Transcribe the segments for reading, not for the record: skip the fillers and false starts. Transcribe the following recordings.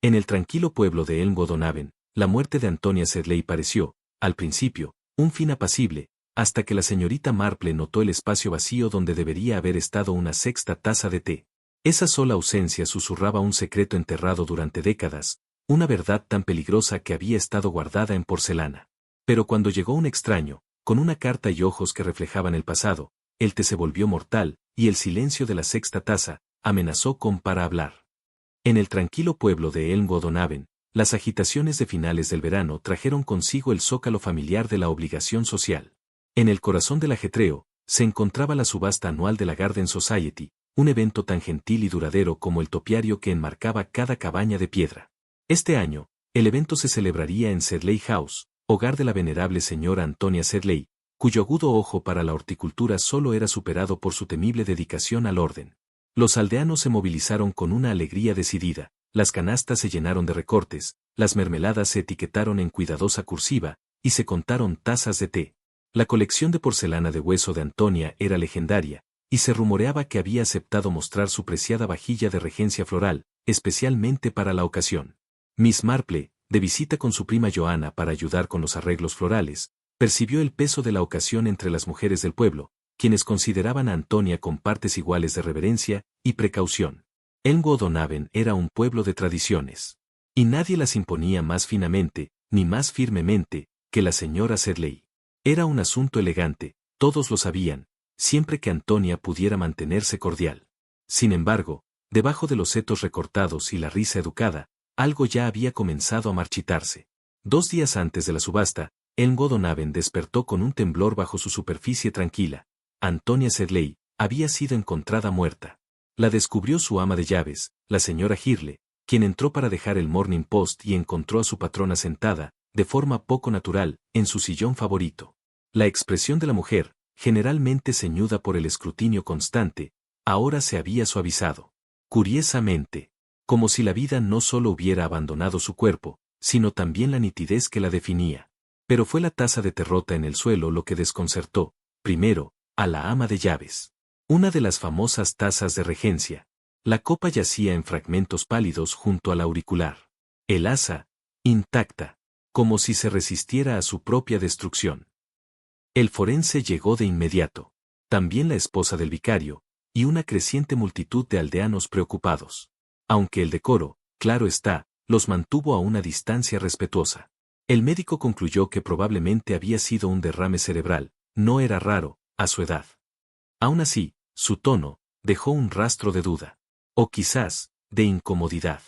En el tranquilo pueblo de Elmwood-on-Avon, la muerte de Antonia Sedley pareció, al principio, un fin apacible, hasta que la señorita Marple notó el espacio vacío donde debería haber estado una sexta taza de té. Esa sola ausencia susurraba un secreto enterrado durante décadas, una verdad tan peligrosa que había estado guardada en porcelana. Pero cuando llegó un extraño, con una carta y ojos que reflejaban el pasado, el té se volvió mortal, y el silencio de la sexta taza amenazó con para hablar. En el tranquilo pueblo de Elmwood-on-Avon, las agitaciones de finales del verano trajeron consigo el zócalo familiar de la obligación social. En el corazón del ajetreo, se encontraba la subasta anual de la Garden Society, un evento tan gentil y duradero como el topiario que enmarcaba cada cabaña de piedra. Este año, el evento se celebraría en Sedley House, hogar de la venerable señora Antonia Sedley, cuyo agudo ojo para la horticultura solo era superado por su temible dedicación al orden. Los aldeanos se movilizaron con una alegría decidida, las canastas se llenaron de recortes, las mermeladas se etiquetaron en cuidadosa cursiva, y se contaron tazas de té. La colección de porcelana de hueso de Antonia era legendaria, y se rumoreaba que había aceptado mostrar su preciada vajilla de regencia floral, especialmente para la ocasión. Miss Marple, de visita con su prima Joanna para ayudar con los arreglos florales, percibió el peso de la ocasión entre las mujeres del pueblo, quienes consideraban a Antonia con partes iguales de reverencia y precaución. Elmwood-on-Avon era un pueblo de tradiciones, y nadie las imponía más finamente, ni más firmemente, que la señora Sedley. Era un asunto elegante, todos lo sabían, siempre que Antonia pudiera mantenerse cordial. Sin embargo, debajo de los setos recortados y la risa educada, algo ya había comenzado a marchitarse. 2 días antes de la subasta, Elmwood-on-Avon despertó con un temblor bajo su superficie tranquila. Antonia Sedley había sido encontrada muerta. La descubrió su ama de llaves, la señora Hirle, quien entró para dejar el Morning Post y encontró a su patrona sentada, de forma poco natural, en su sillón favorito. La expresión de la mujer, generalmente ceñuda por el escrutinio constante, ahora se había suavizado. Curiosamente, como si la vida no solo hubiera abandonado su cuerpo, sino también la nitidez que la definía. Pero fue la taza de terrota en el suelo lo que desconcertó, primero, a la ama de llaves. Una de las famosas tazas de regencia. La copa yacía en fragmentos pálidos junto al auricular. El asa, intacta, como si se resistiera a su propia destrucción. El forense llegó de inmediato. También la esposa del vicario, y una creciente multitud de aldeanos preocupados. Aunque el decoro, claro está, los mantuvo a una distancia respetuosa. El médico concluyó que probablemente había sido un derrame cerebral, no era raro, a su edad. Aún así, su tono dejó un rastro de duda. O quizás, de incomodidad.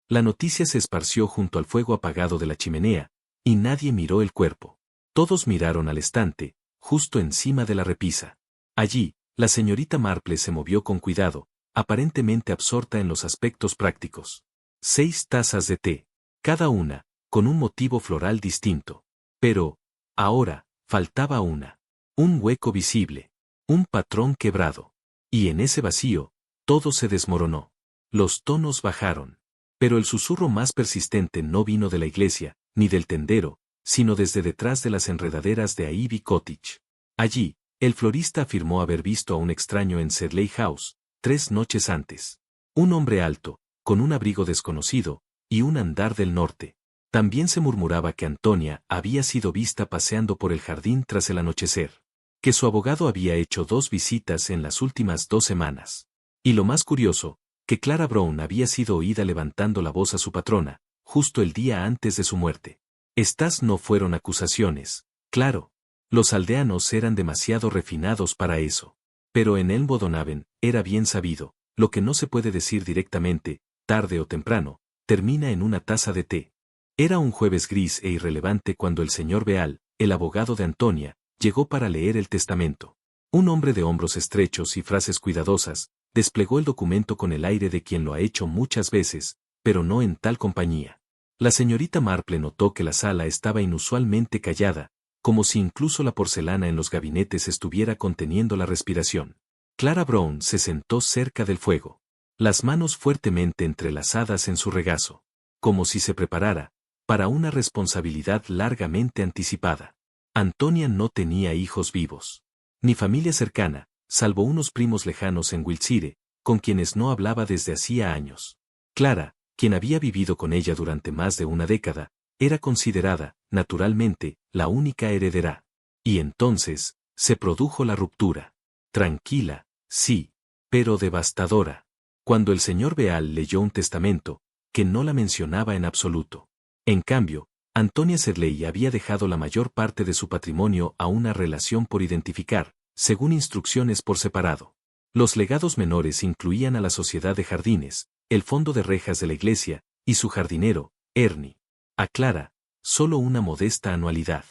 La noticia se esparció junto al fuego apagado de la chimenea, y nadie miró el cuerpo. Todos miraron al estante, justo encima de la repisa. Allí, la señorita Marple se movió con cuidado, aparentemente absorta en los aspectos prácticos. 6 tazas de té, cada una, con un motivo floral distinto. Pero, ahora, faltaba una. Un hueco visible. Un patrón quebrado. Y en ese vacío, todo se desmoronó. Los tonos bajaron. Pero el susurro más persistente no vino de la iglesia, ni del tendero, sino desde detrás de las enredaderas de Ivy Cottage. Allí, el florista afirmó haber visto a un extraño en Sedley House, 3 noches antes. Un hombre alto, con un abrigo desconocido, y un andar del norte. También se murmuraba que Antonia había sido vista paseando por el jardín tras el anochecer. Que su abogado había hecho 2 visitas en las últimas 2 semanas. Y lo más curioso, que Clara Brown había sido oída levantando la voz a su patrona, justo el día antes de su muerte. Estas no fueron acusaciones, claro. Los aldeanos eran demasiado refinados para eso. Pero en Elmwood-on-Avon, era bien sabido, lo que no se puede decir directamente, tarde o temprano, termina en una taza de té. Era un jueves gris e irrelevante cuando el señor Beal, el abogado de Antonia, llegó para leer el testamento. Un hombre de hombros estrechos y frases cuidadosas, desplegó el documento con el aire de quien lo ha hecho muchas veces, pero no en tal compañía. La señorita Marple notó que la sala estaba inusualmente callada, como si incluso la porcelana en los gabinetes estuviera conteniendo la respiración. Clara Brown se sentó cerca del fuego, las manos fuertemente entrelazadas en su regazo, como si se preparara para una responsabilidad largamente anticipada. Antonia no tenía hijos vivos, ni familia cercana, salvo unos primos lejanos en Wiltshire, con quienes no hablaba desde hacía años. Clara, quien había vivido con ella durante más de una década, era considerada, naturalmente, la única heredera. Y entonces, se produjo la ruptura. Tranquila, sí, pero devastadora. Cuando el señor Beal leyó un testamento, que no la mencionaba en absoluto. En cambio, Antonia Sedley había dejado la mayor parte de su patrimonio a una relación por identificar, según instrucciones por separado. Los legados menores incluían a la Sociedad de Jardines, el fondo de rejas de la iglesia, y su jardinero, Ernie. A Clara, solo una modesta anualidad.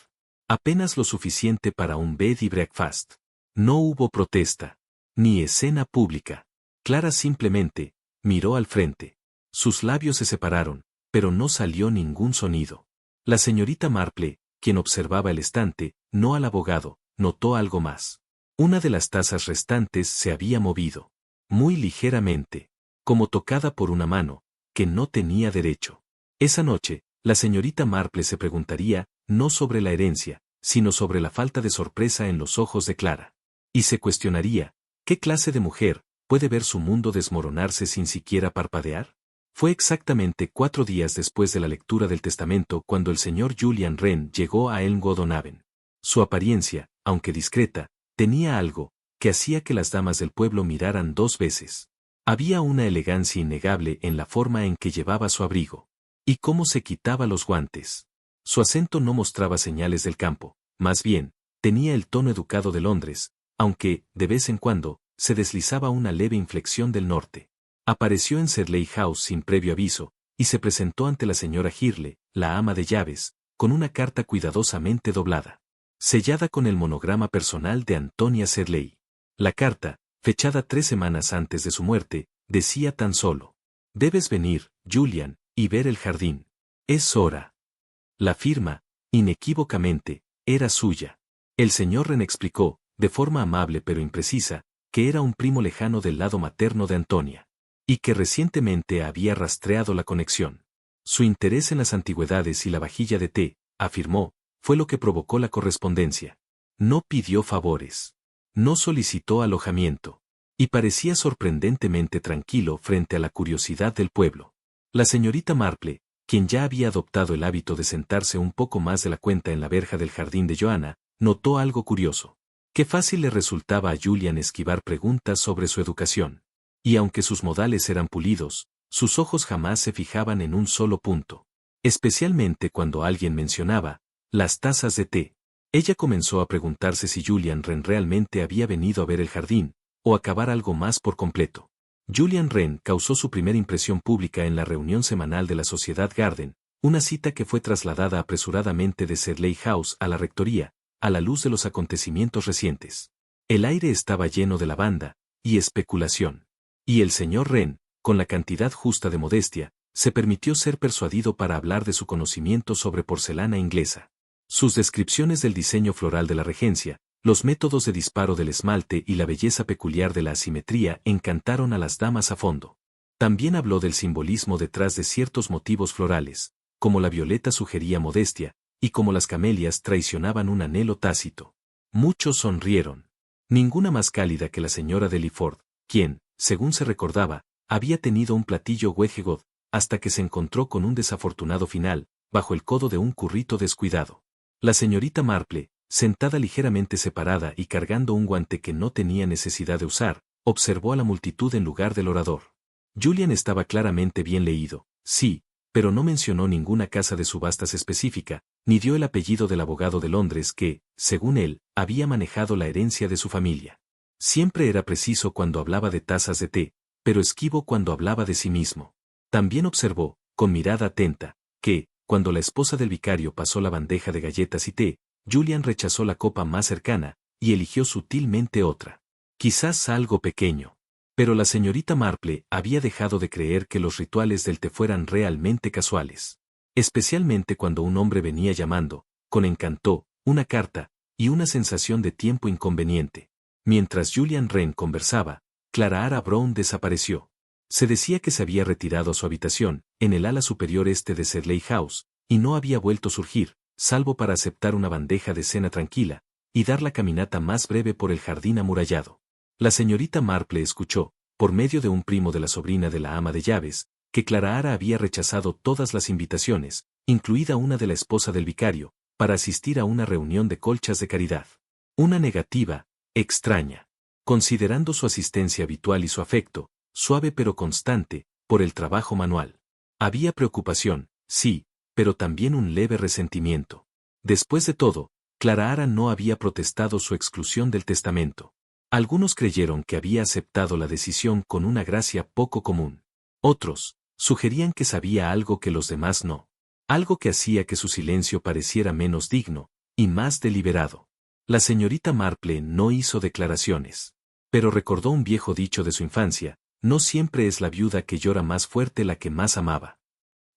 Apenas lo suficiente para un bed y breakfast. No hubo protesta, ni escena pública. Clara simplemente miró al frente. Sus labios se separaron, pero no salió ningún sonido. La señorita Marple, quien observaba el estante, no al abogado, notó algo más. Una de las tazas restantes se había movido. Muy ligeramente. Como tocada por una mano, que no tenía derecho. Esa noche, la señorita Marple se preguntaría, no sobre la herencia, sino sobre la falta de sorpresa en los ojos de Clara. Y se cuestionaría, ¿qué clase de mujer puede ver su mundo desmoronarse sin siquiera parpadear? Fue exactamente 4 días después de la lectura del testamento cuando el señor Julian Wren llegó a Elmwood O'Naven. Su apariencia, aunque discreta, tenía algo que hacía que las damas del pueblo miraran 2 veces. Había una elegancia innegable en la forma en que llevaba su abrigo. Y cómo se quitaba los guantes. Su acento no mostraba señales del campo, más bien, tenía el tono educado de Londres, aunque, de vez en cuando, se deslizaba una leve inflexión del norte. Apareció en Sedley House sin previo aviso, y se presentó ante la señora Hirle, la ama de llaves, con una carta cuidadosamente doblada. Sellada con el monograma personal de Antonia Sedley. La carta, fechada 3 semanas antes de su muerte, decía tan solo: «Debes venir, Julian, y ver el jardín. Es hora». La firma, inequívocamente, era suya. El señor Wren explicó, de forma amable pero imprecisa, que era un primo lejano del lado materno de Antonia. Y que recientemente había rastreado la conexión. Su interés en las antigüedades y la vajilla de té, afirmó, fue lo que provocó la correspondencia. No pidió favores. No solicitó alojamiento. Y parecía sorprendentemente tranquilo frente a la curiosidad del pueblo. La señorita Marple, quien ya había adoptado el hábito de sentarse un poco más de la cuenta en la verja del jardín de Joanna, notó algo curioso. Qué fácil le resultaba a Julian esquivar preguntas sobre su educación. Y aunque sus modales eran pulidos, sus ojos jamás se fijaban en un solo punto. Especialmente cuando alguien mencionaba las tazas de té. Ella comenzó a preguntarse si Julian Wren realmente había venido a ver el jardín, o acabar algo más por completo. Julian Wren causó su primera impresión pública en la reunión semanal de la Sociedad Garden, una cita que fue trasladada apresuradamente de Sedley House a la rectoría, a la luz de los acontecimientos recientes. El aire estaba lleno de lavanda y especulación. Y el señor Wren, con la cantidad justa de modestia, se permitió ser persuadido para hablar de su conocimiento sobre porcelana inglesa. Sus descripciones del diseño floral de la regencia, los métodos de disparo del esmalte y la belleza peculiar de la asimetría encantaron a las damas a fondo. También habló del simbolismo detrás de ciertos motivos florales, como la violeta sugería modestia, y como las camelias traicionaban un anhelo tácito. Muchos sonrieron. Ninguna más cálida que la señora de Liford, quien, según se recordaba, había tenido un platillo Wedgwood, hasta que se encontró con un desafortunado final, bajo el codo de un currito descuidado. La señorita Marple, sentada ligeramente separada y cargando un guante que no tenía necesidad de usar, observó a la multitud en lugar del orador. Julian estaba claramente bien leído, sí, pero no mencionó ninguna casa de subastas específica, ni dio el apellido del abogado de Londres que, según él, había manejado la herencia de su familia. Siempre era preciso cuando hablaba de tazas de té, pero esquivo cuando hablaba de sí mismo. También observó, con mirada atenta, que, cuando la esposa del vicario pasó la bandeja de galletas y té, Julian rechazó la copa más cercana, y eligió sutilmente otra. Quizás algo pequeño. Pero la señorita Marple había dejado de creer que los rituales del té fueran realmente casuales. Especialmente cuando un hombre venía llamando, con encanto, una carta, y una sensación de tiempo inconveniente. Mientras Julian Wren conversaba, Clara Brown desapareció. Se decía que se había retirado a su habitación, en el ala superior este de Sedley House, y no había vuelto a surgir, salvo para aceptar una bandeja de cena tranquila, y dar la caminata más breve por el jardín amurallado. La señorita Marple escuchó, por medio de un primo de la sobrina de la ama de llaves, que Clarahara había rechazado todas las invitaciones, incluida una de la esposa del vicario, para asistir a una reunión de colchas de caridad. Una negativa, extraña. Considerando su asistencia habitual y su afecto, suave pero constante, por el trabajo manual. Había preocupación, sí, pero también un leve resentimiento. Después de todo, Clarahara no había protestado su exclusión del testamento. Algunos creyeron que había aceptado la decisión con una gracia poco común. Otros, sugerían que sabía algo que los demás no. Algo que hacía que su silencio pareciera menos digno, y más deliberado. La señorita Marple no hizo declaraciones. Pero recordó un viejo dicho de su infancia: no siempre es la viuda que llora más fuerte la que más amaba.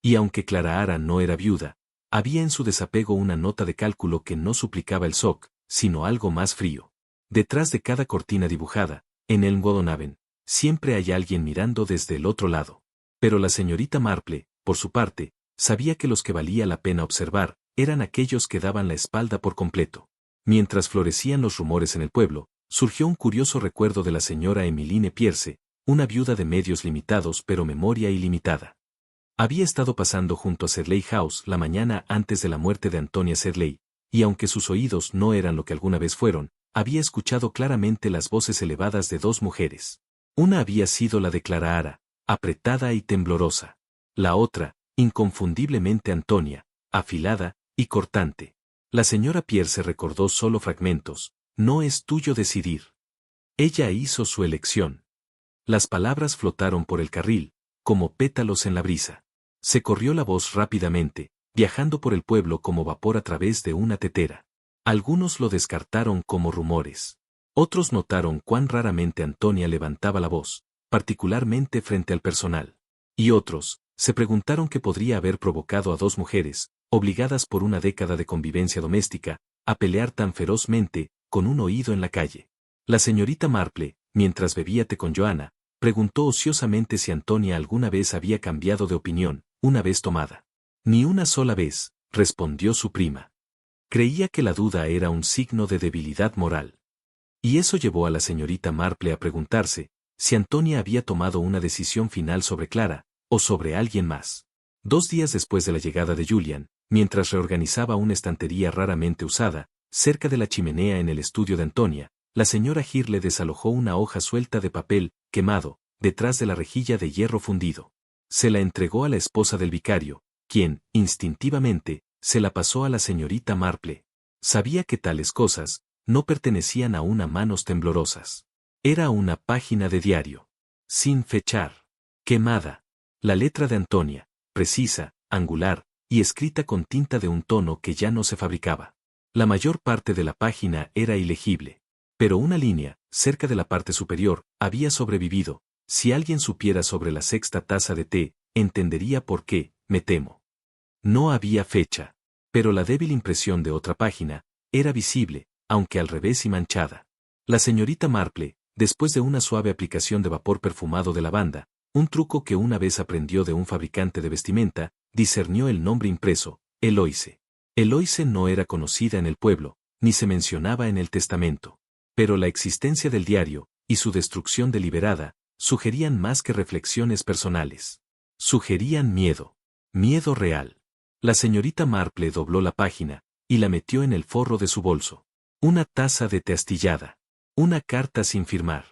Y aunque Clarahara no era viuda, había en su desapego una nota de cálculo que no suplicaba el shock, sino algo más frío. Detrás de cada cortina dibujada, en Elmwood Haven, siempre hay alguien mirando desde el otro lado. Pero la señorita Marple, por su parte, sabía que los que valía la pena observar eran aquellos que daban la espalda por completo. Mientras florecían los rumores en el pueblo, surgió un curioso recuerdo de la señora Emmeline Pierce, una viuda de medios limitados pero memoria ilimitada. Había estado pasando junto a Sedley House la mañana antes de la muerte de Antonia Sedley, y aunque sus oídos no eran lo que alguna vez fueron, había escuchado claramente las voces elevadas de dos mujeres. Una había sido la de Clarahara, apretada y temblorosa. La otra, inconfundiblemente Antonia, afilada y cortante. La señora Pierce recordó solo fragmentos: no es tuyo decidir. Ella hizo su elección. Las palabras flotaron por el carril, como pétalos en la brisa. Se corrió la voz rápidamente, viajando por el pueblo como vapor a través de una tetera. Algunos lo descartaron como rumores. Otros notaron cuán raramente Antonia levantaba la voz, particularmente frente al personal. Y otros, se preguntaron qué podría haber provocado a dos mujeres, obligadas por una década de convivencia doméstica, a pelear tan ferozmente, con un oído en la calle. La señorita Marple, mientras bebía té con Joanna, preguntó ociosamente si Antonia alguna vez había cambiado de opinión, una vez tomada. Ni una sola vez, respondió su prima. Creía que la duda era un signo de debilidad moral. Y eso llevó a la señorita Marple a preguntarse si Antonia había tomado una decisión final sobre Clara, o sobre alguien más. 2 días después de la llegada de Julian, mientras reorganizaba una estantería raramente usada, cerca de la chimenea en el estudio de Antonia, la señora Hurley desalojó una hoja suelta de papel, quemado, detrás de la rejilla de hierro fundido. Se la entregó a la esposa del vicario, quien, instintivamente, se la pasó a la señorita Marple. Sabía que tales cosas no pertenecían a manos temblorosas. Era una página de diario. Sin fechar. Quemada. La letra de Antonia, precisa, angular, y escrita con tinta de un tono que ya no se fabricaba. La mayor parte de la página era ilegible. Pero una línea, cerca de la parte superior, había sobrevivido. Si alguien supiera sobre la sexta taza de té, entendería por qué, me temo. No había fecha. Pero la débil impresión de otra página era visible, aunque al revés y manchada. La señorita Marple, después de una suave aplicación de vapor perfumado de lavanda, un truco que una vez aprendió de un fabricante de vestimenta, discernió el nombre impreso: Eloise. Eloise no era conocida en el pueblo, ni se mencionaba en el testamento. Pero la existencia del diario, y su destrucción deliberada, sugerían más que reflexiones personales. Sugerían miedo. Miedo real. La señorita Marple dobló la página, y la metió en el forro de su bolso. Una taza de té astillada. Una carta sin firmar.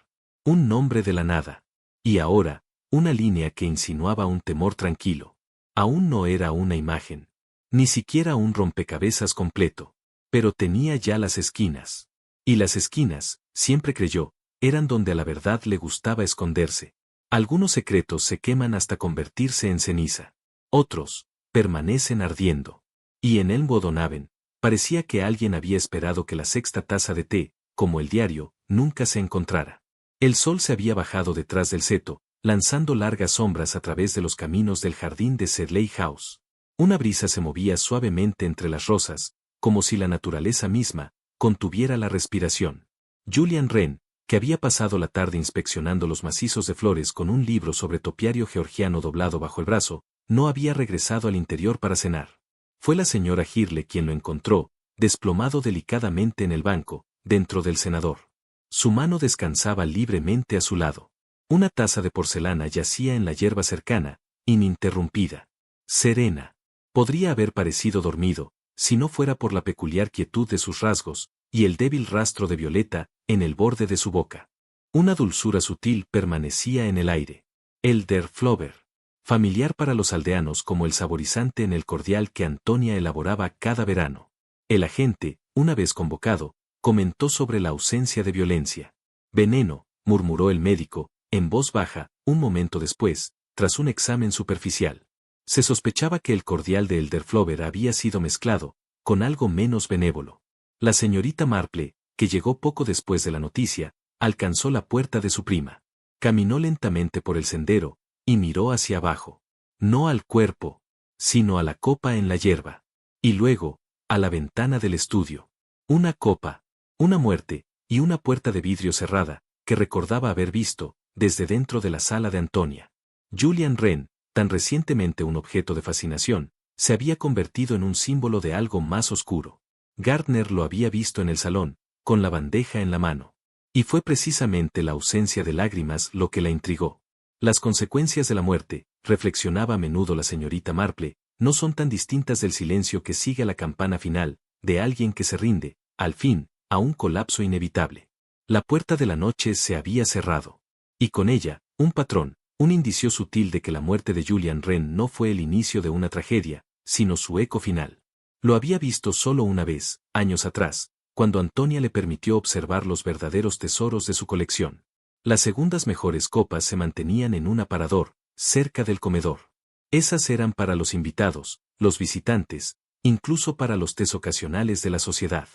Un nombre de la nada. Y ahora, una línea que insinuaba un temor tranquilo. Aún no era una imagen. Ni siquiera un rompecabezas completo. Pero tenía ya las esquinas. Y las esquinas, siempre creyó, eran donde a la verdad le gustaba esconderse. Algunos secretos se queman hasta convertirse en ceniza. Otros, permanecen ardiendo. Y en Elmwood Haven, parecía que alguien había esperado que la sexta taza de té, como el diario, nunca se encontrara. El sol se había bajado detrás del seto, lanzando largas sombras a través de los caminos del jardín de Sedley House. Una brisa se movía suavemente entre las rosas, como si la naturaleza misma contuviera la respiración. Julian Wren, que había pasado la tarde inspeccionando los macizos de flores con un libro sobre topiario georgiano doblado bajo el brazo, no había regresado al interior para cenar. Fue la señora Hurley quien lo encontró, desplomado delicadamente en el banco, dentro del cenador. Su mano descansaba libremente a su lado. Una taza de porcelana yacía en la hierba cercana, ininterrumpida, serena. Podría haber parecido dormido, si no fuera por la peculiar quietud de sus rasgos, y el débil rastro de violeta en el borde de su boca. Una dulzura sutil permanecía en el aire. El der Flower, familiar para los aldeanos como el saborizante en el cordial que Antonia elaboraba cada verano. El agente, una vez convocado, comentó sobre la ausencia de violencia. Veneno, murmuró el médico, en voz baja, un momento después, tras un examen superficial. Se sospechaba que el cordial de Elderflower había sido mezclado con algo menos benévolo. La señorita Marple, que llegó poco después de la noticia, alcanzó la puerta de su prima. Caminó lentamente por el sendero y miró hacia abajo. No al cuerpo, sino a la copa en la hierba. Y luego, a la ventana del estudio. Una copa, una muerte y una puerta de vidrio cerrada, que recordaba haber visto, desde dentro de la sala de Antonia. Julian Wren, tan recientemente un objeto de fascinación, se había convertido en un símbolo de algo más oscuro. Gardner lo había visto en el salón, con la bandeja en la mano. Y fue precisamente la ausencia de lágrimas lo que la intrigó. Las consecuencias de la muerte, reflexionaba a menudo la señorita Marple, no son tan distintas del silencio que sigue a la campana final, de alguien que se rinde, al fin, a un colapso inevitable. La puerta de la noche se había cerrado. Y con ella, un patrón, un indicio sutil de que la muerte de Julian Wren no fue el inicio de una tragedia, sino su eco final. Lo había visto solo una vez, años atrás, cuando Antonia le permitió observar los verdaderos tesoros de su colección. Las segundas mejores copas se mantenían en un aparador, cerca del comedor. Esas eran para los invitados, los visitantes, incluso para los tés ocasionales de la sociedad.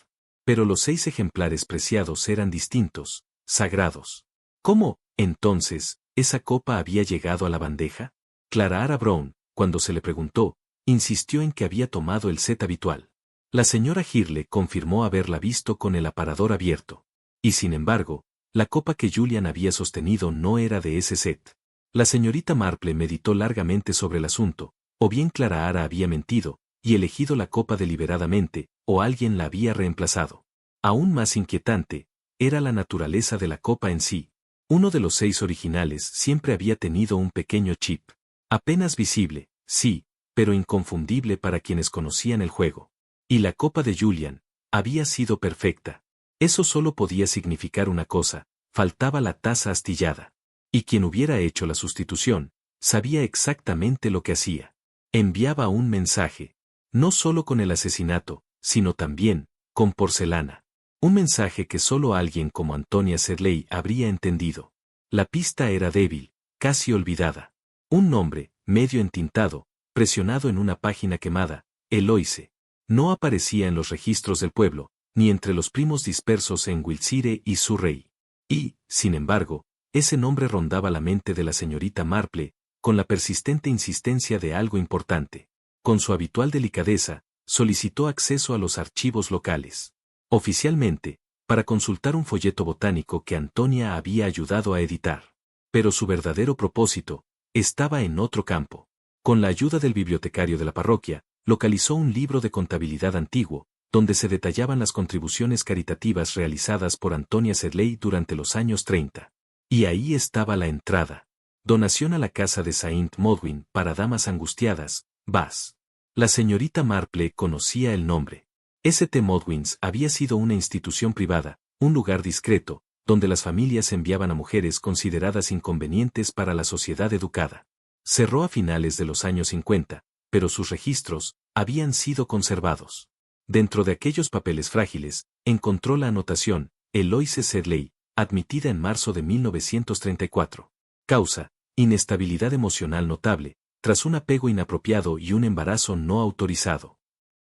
Pero los 6 ejemplares preciados eran distintos, sagrados. ¿Cómo, entonces, esa copa había llegado a la bandeja? Clara Brown, cuando se le preguntó, insistió en que había tomado el set habitual. La señora Hirle confirmó haberla visto con el aparador abierto. Y sin embargo, la copa que Julian había sostenido no era de ese set. La señorita Marple meditó largamente sobre el asunto, o bien Clara había mentido, y elegido la copa deliberadamente, o alguien la había reemplazado. Aún más inquietante, era la naturaleza de la copa en sí. Uno de los 6 originales siempre había tenido un pequeño chip. Apenas visible, sí, pero inconfundible para quienes conocían el juego. Y la copa de Julian había sido perfecta. Eso solo podía significar una cosa, faltaba la taza astillada. Y quien hubiera hecho la sustitución, sabía exactamente lo que hacía. Enviaba un mensaje. No solo con el asesinato, sino también, con porcelana. Un mensaje que solo alguien como Antonia Sedley habría entendido. La pista era débil, casi olvidada. Un nombre, medio entintado, presionado en una página quemada, Eloise. No aparecía en los registros del pueblo, ni entre los primos dispersos en Wiltshire y Surrey. Y, sin embargo, ese nombre rondaba la mente de la señorita Marple, con la persistente insistencia de algo importante. Con su habitual delicadeza, solicitó acceso a los archivos locales. Oficialmente, para consultar un folleto botánico que Antonia había ayudado a editar. Pero su verdadero propósito estaba en otro campo. Con la ayuda del bibliotecario de la parroquia, localizó un libro de contabilidad antiguo, donde se detallaban las contribuciones caritativas realizadas por Antonia Sedley durante los años 30. Y ahí estaba la entrada. Donación a la casa de Saint Modwin para damas angustiadas, Bath. La señorita Marple conocía el nombre. St. Modwins había sido una institución privada, un lugar discreto, donde las familias enviaban a mujeres consideradas inconvenientes para la sociedad educada. Cerró a finales de los años 50, pero sus registros habían sido conservados. Dentro de aquellos papeles frágiles, encontró la anotación, Eloise Sedley, admitida en marzo de 1934. Causa, inestabilidad emocional notable, tras un apego inapropiado y un embarazo no autorizado.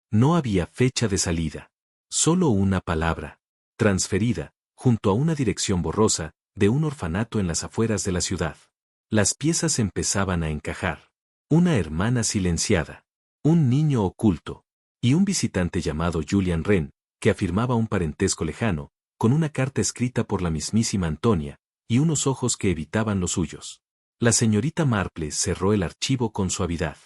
No había fecha de salida. Solo una palabra. Transferida, junto a una dirección borrosa, de un orfanato en las afueras de la ciudad. Las piezas empezaban a encajar. Una hermana silenciada. Un niño oculto. Y un visitante llamado Julian Wren, que afirmaba un parentesco lejano, con una carta escrita por la mismísima Antonia, y unos ojos que evitaban los suyos. La señorita Marple cerró el archivo con suavidad.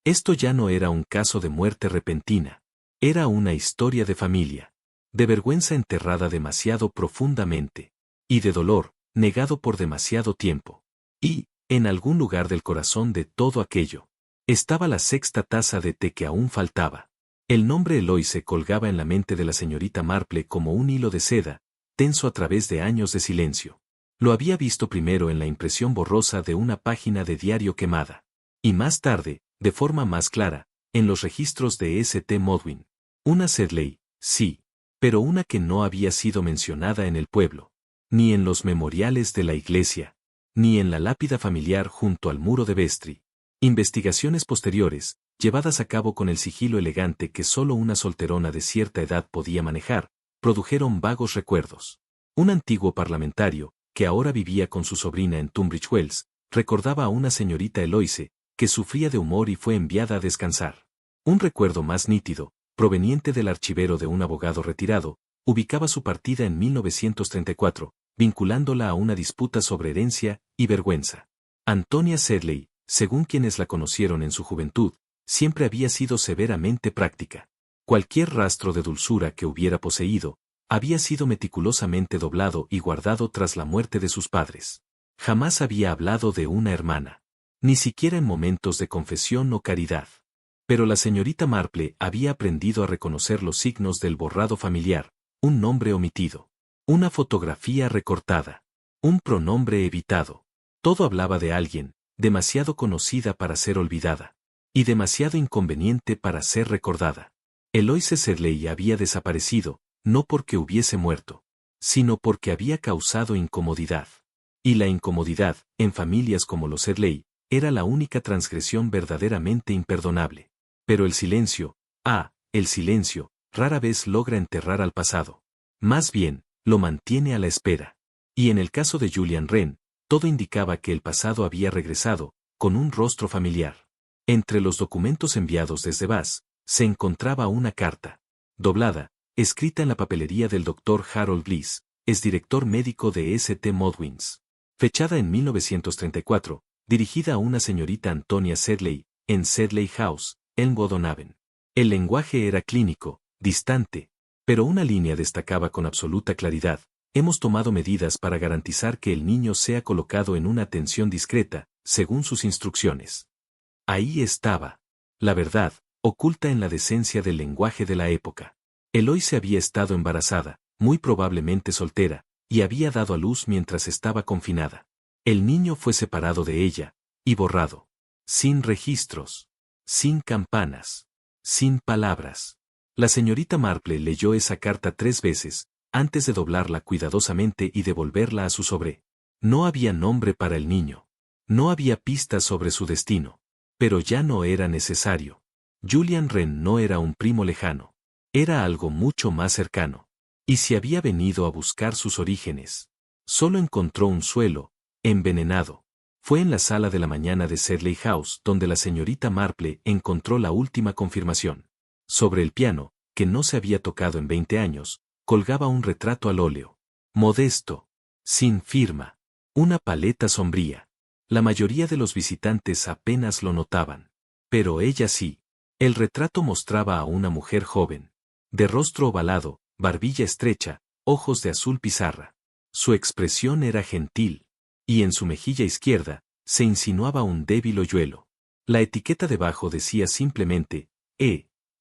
Esto ya no era un caso de muerte repentina. Era una historia de familia. De vergüenza enterrada demasiado profundamente. Y de dolor, negado por demasiado tiempo. Y, En algún lugar del corazón de todo aquello estaba la sexta taza de té que aún faltaba. El nombre Eloise colgaba en la mente de la señorita Marple como un hilo de seda, tenso a través de años de silencio. Lo había visto primero en la impresión borrosa de una página de diario quemada. Y más tarde, de forma más clara, en los registros de St. Modwin. Una Sedley, sí, pero una que no había sido mencionada en el pueblo, ni en los memoriales de la iglesia, ni en la lápida familiar junto al muro de Vestry. Investigaciones posteriores, llevadas a cabo con el sigilo elegante que solo una solterona de cierta edad podía manejar, produjeron vagos recuerdos. Un antiguo parlamentario, que ahora vivía con su sobrina en Tunbridge Wells, recordaba a una señorita Eloise, que sufría de humor y fue enviada a descansar. Un recuerdo más nítido, proveniente del archivero de un abogado retirado, ubicaba su partida en 1934, vinculándola a una disputa sobre herencia y vergüenza. Antonia Sedley, según quienes la conocieron en su juventud, siempre había sido severamente práctica. Cualquier rastro de dulzura que hubiera poseído, había sido meticulosamente doblado y guardado tras la muerte de sus padres. Jamás había hablado de una hermana, ni siquiera en momentos de confesión o caridad. Pero la señorita Marple había aprendido a reconocer los signos del borrado familiar, un nombre omitido, una fotografía recortada, un pronombre evitado. Todo hablaba de alguien, demasiado conocida para ser olvidada, y demasiado inconveniente para ser recordada. Eloise Sedley había desaparecido, no porque hubiese muerto, sino porque había causado incomodidad. Y la incomodidad, en familias como los Sedley, era la única transgresión verdaderamente imperdonable. Pero el silencio, el silencio, rara vez logra enterrar al pasado. Más bien, lo mantiene a la espera. Y en el caso de Julian Wren, todo indicaba que el pasado había regresado, con un rostro familiar. Entre los documentos enviados desde Bath, se encontraba una carta, doblada, escrita en la papelería del Dr. Harold Bliss, exdirector médico de St. Modwins. Fechada en 1934, dirigida a una señorita Antonia Sedley, en Sedley House, Elmwood on Avon. El lenguaje era clínico, distante, pero una línea destacaba con absoluta claridad: hemos tomado medidas para garantizar que el niño sea colocado en una atención discreta, según sus instrucciones. Ahí estaba la verdad, oculta en la decencia del lenguaje de la época. Eloise había estado embarazada, muy probablemente soltera, y había dado a luz mientras estaba confinada. El niño fue separado de ella, y borrado. Sin registros. Sin campanas. Sin palabras. La señorita Marple leyó esa carta 3 veces, antes de doblarla cuidadosamente y devolverla a su sobre. No había nombre para el niño. No había pistas sobre su destino. Pero ya no era necesario. Julian Wren no era un primo lejano. Era algo mucho más cercano. Y si había venido a buscar sus orígenes, solo encontró un suelo, envenenado. Fue en la sala de la mañana de Sedley House donde la señorita Marple encontró la última confirmación. Sobre el piano, que no se había tocado en 20 años, colgaba un retrato al óleo. Modesto. Sin firma. Una paleta sombría. La mayoría de los visitantes apenas lo notaban. Pero ella sí. El retrato mostraba a una mujer joven. De rostro ovalado, barbilla estrecha, ojos de azul pizarra. Su expresión era gentil. Y en su mejilla izquierda, se insinuaba un débil hoyuelo. La etiqueta debajo decía simplemente,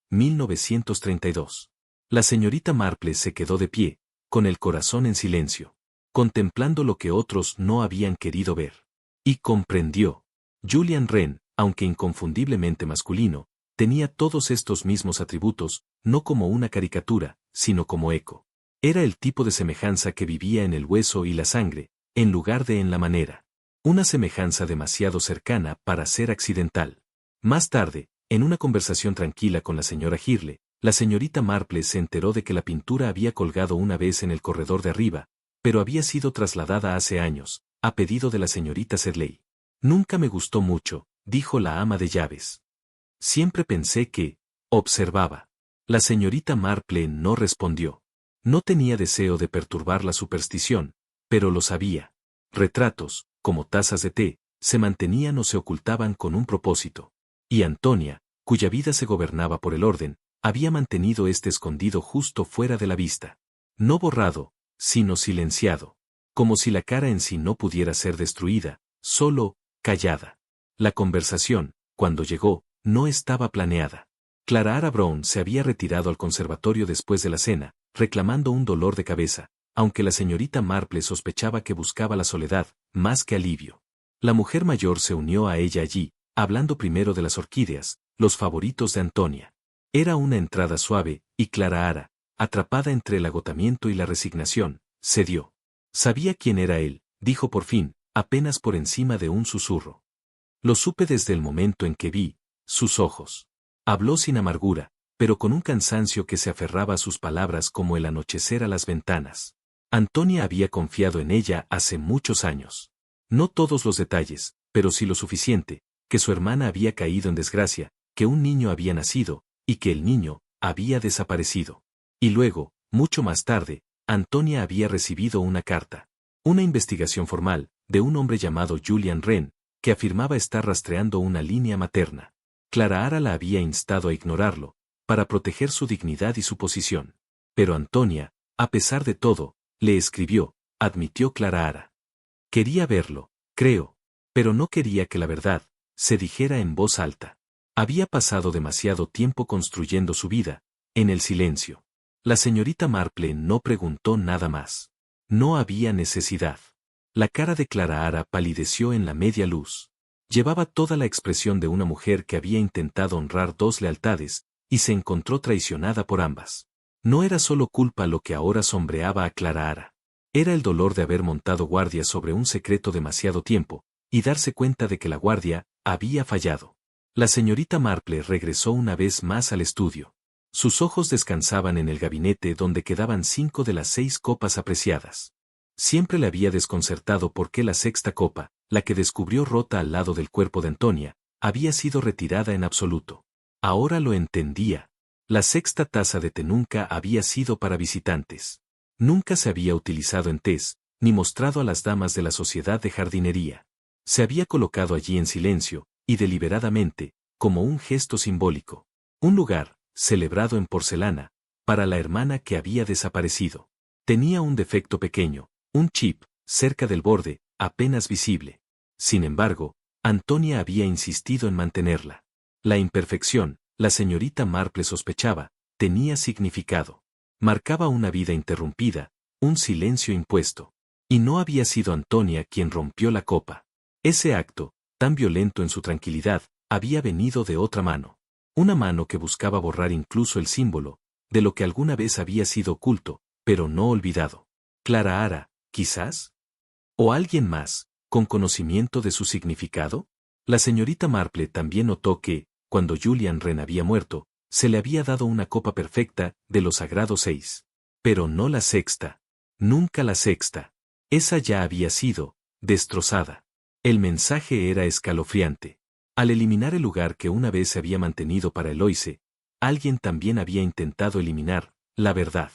1932. La señorita Marple se quedó de pie, con el corazón en silencio, contemplando lo que otros no habían querido ver. Y comprendió. Julian Wren, aunque inconfundiblemente masculino, tenía todos estos mismos atributos, no como una caricatura, sino como eco. Era el tipo de semejanza que vivía en el hueso y la sangre, en lugar de en la manera. Una semejanza demasiado cercana para ser accidental. Más tarde, en una conversación tranquila con la señora Hirle, la señorita Marple se enteró de que la pintura había colgado una vez en el corredor de arriba, pero había sido trasladada hace años, a pedido de la señorita Sedley. Nunca me gustó mucho, dijo la ama de llaves. Siempre pensé que, observaba. La señorita Marple no respondió. No tenía deseo de perturbar la superstición, pero lo sabía. Retratos, como tazas de té, se mantenían o se ocultaban con un propósito. Y Antonia, cuya vida se gobernaba por el orden, había mantenido este escondido justo fuera de la vista. No borrado, sino silenciado. Como si la cara en sí no pudiera ser destruida, solo callada. La conversación, cuando llegó, no estaba planeada. Clara Ara Brown se había retirado al conservatorio después de la cena, reclamando un dolor de cabeza, aunque la señorita Marple sospechaba que buscaba la soledad, más que alivio. La mujer mayor se unió a ella allí, hablando primero de las orquídeas, los favoritos de Antonia. Era una entrada suave, y Clara Ara, atrapada entre el agotamiento y la resignación, cedió. Sabía quién era él, dijo por fin, apenas por encima de un susurro. Lo supe desde el momento en que vi sus ojos. Habló sin amargura, pero con un cansancio que se aferraba a sus palabras como el anochecer a las ventanas. Antonia había confiado en ella hace muchos años. No todos los detalles, pero sí lo suficiente, que su hermana había caído en desgracia, que un niño había nacido, y que el niño había desaparecido. Y luego, mucho más tarde, Antonia había recibido una carta. Una investigación formal, de un hombre llamado Julian Wren, que afirmaba estar rastreando una línea materna. Clara Ara la había instado a ignorarlo, para proteger su dignidad y su posición. Pero Antonia, a pesar de todo, le escribió, admitió Clara Ara. Quería verlo, creo, pero no quería que la verdad se dijera en voz alta. Había pasado demasiado tiempo construyendo su vida, en el silencio. La señorita Marple no preguntó nada más. No había necesidad. La cara de Clara Ara palideció en la media luz. Llevaba toda la expresión de una mujer que había intentado honrar dos lealtades, y se encontró traicionada por ambas. No era solo culpa lo que ahora sombreaba a Clara Ara. Era el dolor de haber montado guardia sobre un secreto demasiado tiempo, y darse cuenta de que la guardia había fallado. La señorita Marple regresó una vez más al estudio. Sus ojos descansaban en el gabinete donde quedaban 5 de las 6 copas apreciadas. Siempre le había desconcertado por qué la sexta copa, la que descubrió rota al lado del cuerpo de Antonia, había sido retirada en absoluto. Ahora lo entendía. La sexta taza de té nunca había sido para visitantes. Nunca se había utilizado en tés, ni mostrado a las damas de la sociedad de jardinería. Se había colocado allí en silencio, y deliberadamente, como un gesto simbólico. Un lugar, celebrado en porcelana, para la hermana que había desaparecido. Tenía un defecto pequeño, un chip, cerca del borde, apenas visible. Sin embargo, Antonia había insistido en mantenerla. La imperfección, la señorita Marple sospechaba, tenía significado. Marcaba una vida interrumpida, un silencio impuesto. Y no había sido Antonia quien rompió la copa. Ese acto, tan violento en su tranquilidad, había venido de otra mano. Una mano que buscaba borrar incluso el símbolo, de lo que alguna vez había sido oculto, pero no olvidado. Clara Ara, quizás. ¿O alguien más, con conocimiento de su significado? La señorita Marple también notó que, cuando Julian Wren había muerto, se le había dado una copa perfecta, de los sagrados 6. Pero no la sexta. Nunca la sexta. Esa ya había sido destrozada. El mensaje era escalofriante. Al eliminar el lugar que una vez se había mantenido para Eloise, alguien también había intentado eliminar la verdad.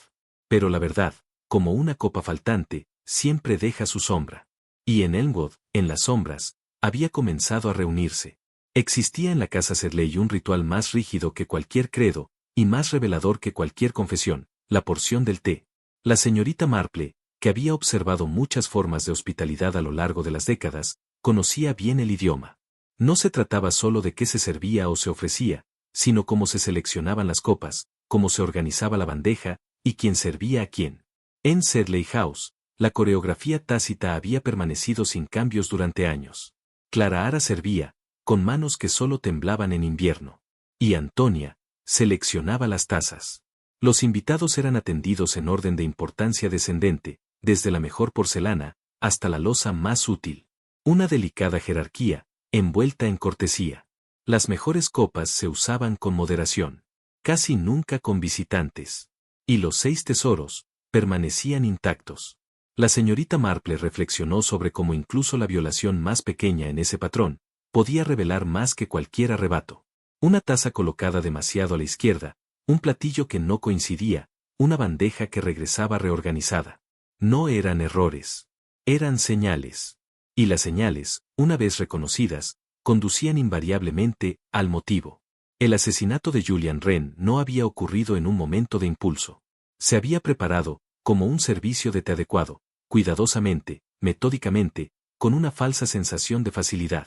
Pero la verdad, como una copa faltante, siempre deja su sombra. Y en Elmwood, en las sombras, había comenzado a reunirse. Existía en la casa Sedley un ritual más rígido que cualquier credo, y más revelador que cualquier confesión, la porción del té. La señorita Marple, que había observado muchas formas de hospitalidad a lo largo de las décadas, conocía bien el idioma. No se trataba solo de qué se servía o se ofrecía, sino cómo se seleccionaban las copas, cómo se organizaba la bandeja, y quién servía a quién. En Sedley House, la coreografía tácita había permanecido sin cambios durante años. Clara Ara servía, con manos que solo temblaban en invierno. Y Antonia seleccionaba las tazas. Los invitados eran atendidos en orden de importancia descendente, desde la mejor porcelana, hasta la loza más útil. Una delicada jerarquía, envuelta en cortesía. Las mejores copas se usaban con moderación. Casi nunca con visitantes. Y los 6 tesoros permanecían intactos. La señorita Marple reflexionó sobre cómo incluso la violación más pequeña en ese patrón podía revelar más que cualquier arrebato. Una taza colocada demasiado a la izquierda, un platillo que no coincidía, una bandeja que regresaba reorganizada. No eran errores. Eran señales. Y las señales, una vez reconocidas, conducían invariablemente al motivo. El asesinato de Julian Wren no había ocurrido en un momento de impulso. Se había preparado, como un servicio de té adecuado, cuidadosamente, metódicamente, con una falsa sensación de facilidad.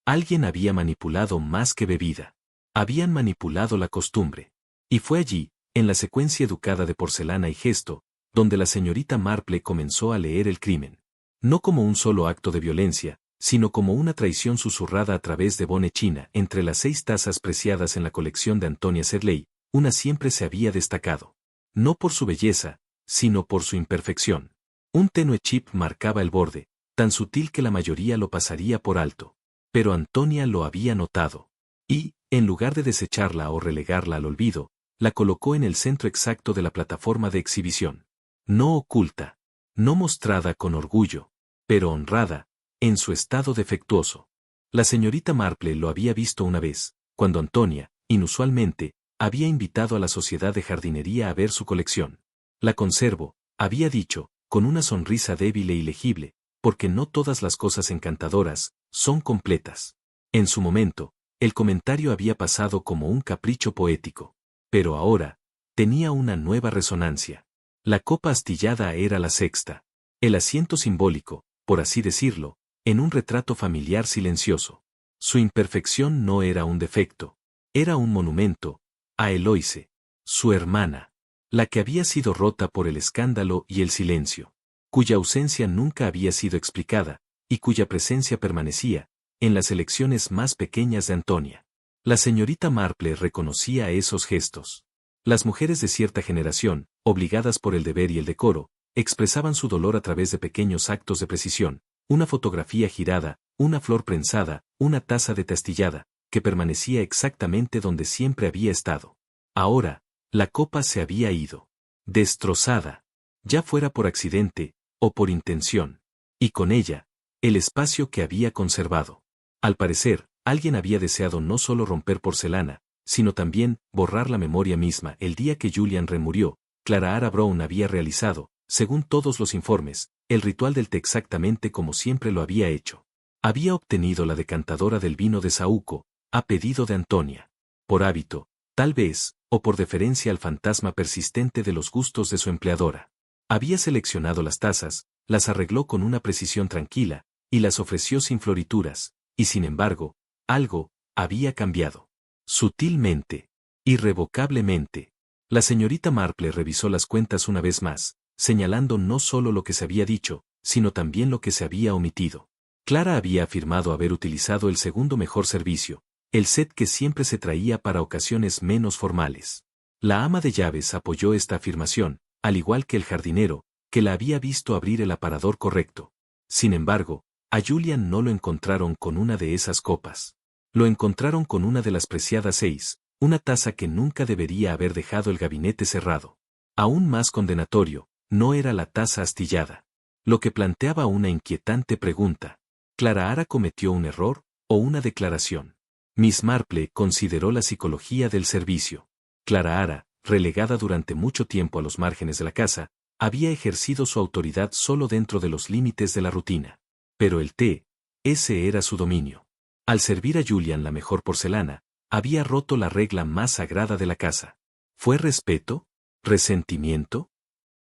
Alguien había manipulado más que bebida. Habían manipulado la costumbre. Y fue allí, en la secuencia educada de porcelana y gesto, donde la señorita Marple comenzó a leer el crimen. No como un solo acto de violencia, sino como una traición susurrada a través de Bonne China. Entre las 6 tazas preciadas en la colección de Antonia Sedley, una siempre se había destacado. No por su belleza, sino por su imperfección. Un tenue chip marcaba el borde, tan sutil que la mayoría lo pasaría por alto. Pero Antonia lo había notado. Y, en lugar de desecharla o relegarla al olvido, la colocó en el centro exacto de la plataforma de exhibición. No oculta, no mostrada con orgullo, pero honrada, en su estado defectuoso. La señorita Marple lo había visto una vez, cuando Antonia, inusualmente, había invitado a la sociedad de jardinería a ver su colección. La conservo, había dicho, con una sonrisa débil e ilegible, porque no todas las cosas encantadoras son completas. En su momento, el comentario había pasado como un capricho poético. Pero ahora, tenía una nueva resonancia. La copa astillada era la sexta. El asiento simbólico, por así decirlo, en un retrato familiar silencioso. Su imperfección no era un defecto. Era un monumento a Eloise, su hermana, la que había sido rota por el escándalo y el silencio, cuya ausencia nunca había sido explicada, y cuya presencia permanecía, en las elecciones más pequeñas de Antonia. La señorita Marple reconocía esos gestos. Las mujeres de cierta generación, obligadas por el deber y el decoro, expresaban su dolor a través de pequeños actos de precisión, una fotografía girada, una flor prensada, una taza de tastillada, que permanecía exactamente donde siempre había estado. Ahora, la copa se había ido. Destrozada. Ya fuera por accidente, o por intención. Y con ella, el espacio que había conservado. Al parecer, alguien había deseado no solo romper porcelana, sino también borrar la memoria misma. El día que Julian remurió, Clara Ara Brown había realizado, según todos los informes, el ritual del té exactamente como siempre lo había hecho. Había obtenido la decantadora del vino de Saúco, a pedido de Antonia. Por hábito, tal vez, o por deferencia al fantasma persistente de los gustos de su empleadora. Había seleccionado las tazas, las arregló con una precisión tranquila, y las ofreció sin florituras, y sin embargo, algo había cambiado. Sutilmente, irrevocablemente. La señorita Marple revisó las cuentas una vez más, señalando no solo lo que se había dicho, sino también lo que se había omitido. Clara había afirmado haber utilizado el segundo mejor servicio, el set que siempre se traía para ocasiones menos formales. La ama de llaves apoyó esta afirmación, al igual que el jardinero, que la había visto abrir el aparador correcto. Sin embargo, a Julian no lo encontraron con una de esas copas. Lo encontraron con una de las preciadas 6, una taza que nunca debería haber dejado el gabinete cerrado. Aún más condenatorio, no era la taza astillada. Lo que planteaba una inquietante pregunta. ¿Clara Ara cometió un error, o una declaración? Miss Marple consideró la psicología del servicio. Clara Ara, relegada durante mucho tiempo a los márgenes de la casa, había ejercido su autoridad solo dentro de los límites de la rutina. Pero el té, ese era su dominio. Al servir a Julian la mejor porcelana, había roto la regla más sagrada de la casa. ¿Fue respeto? ¿Resentimiento?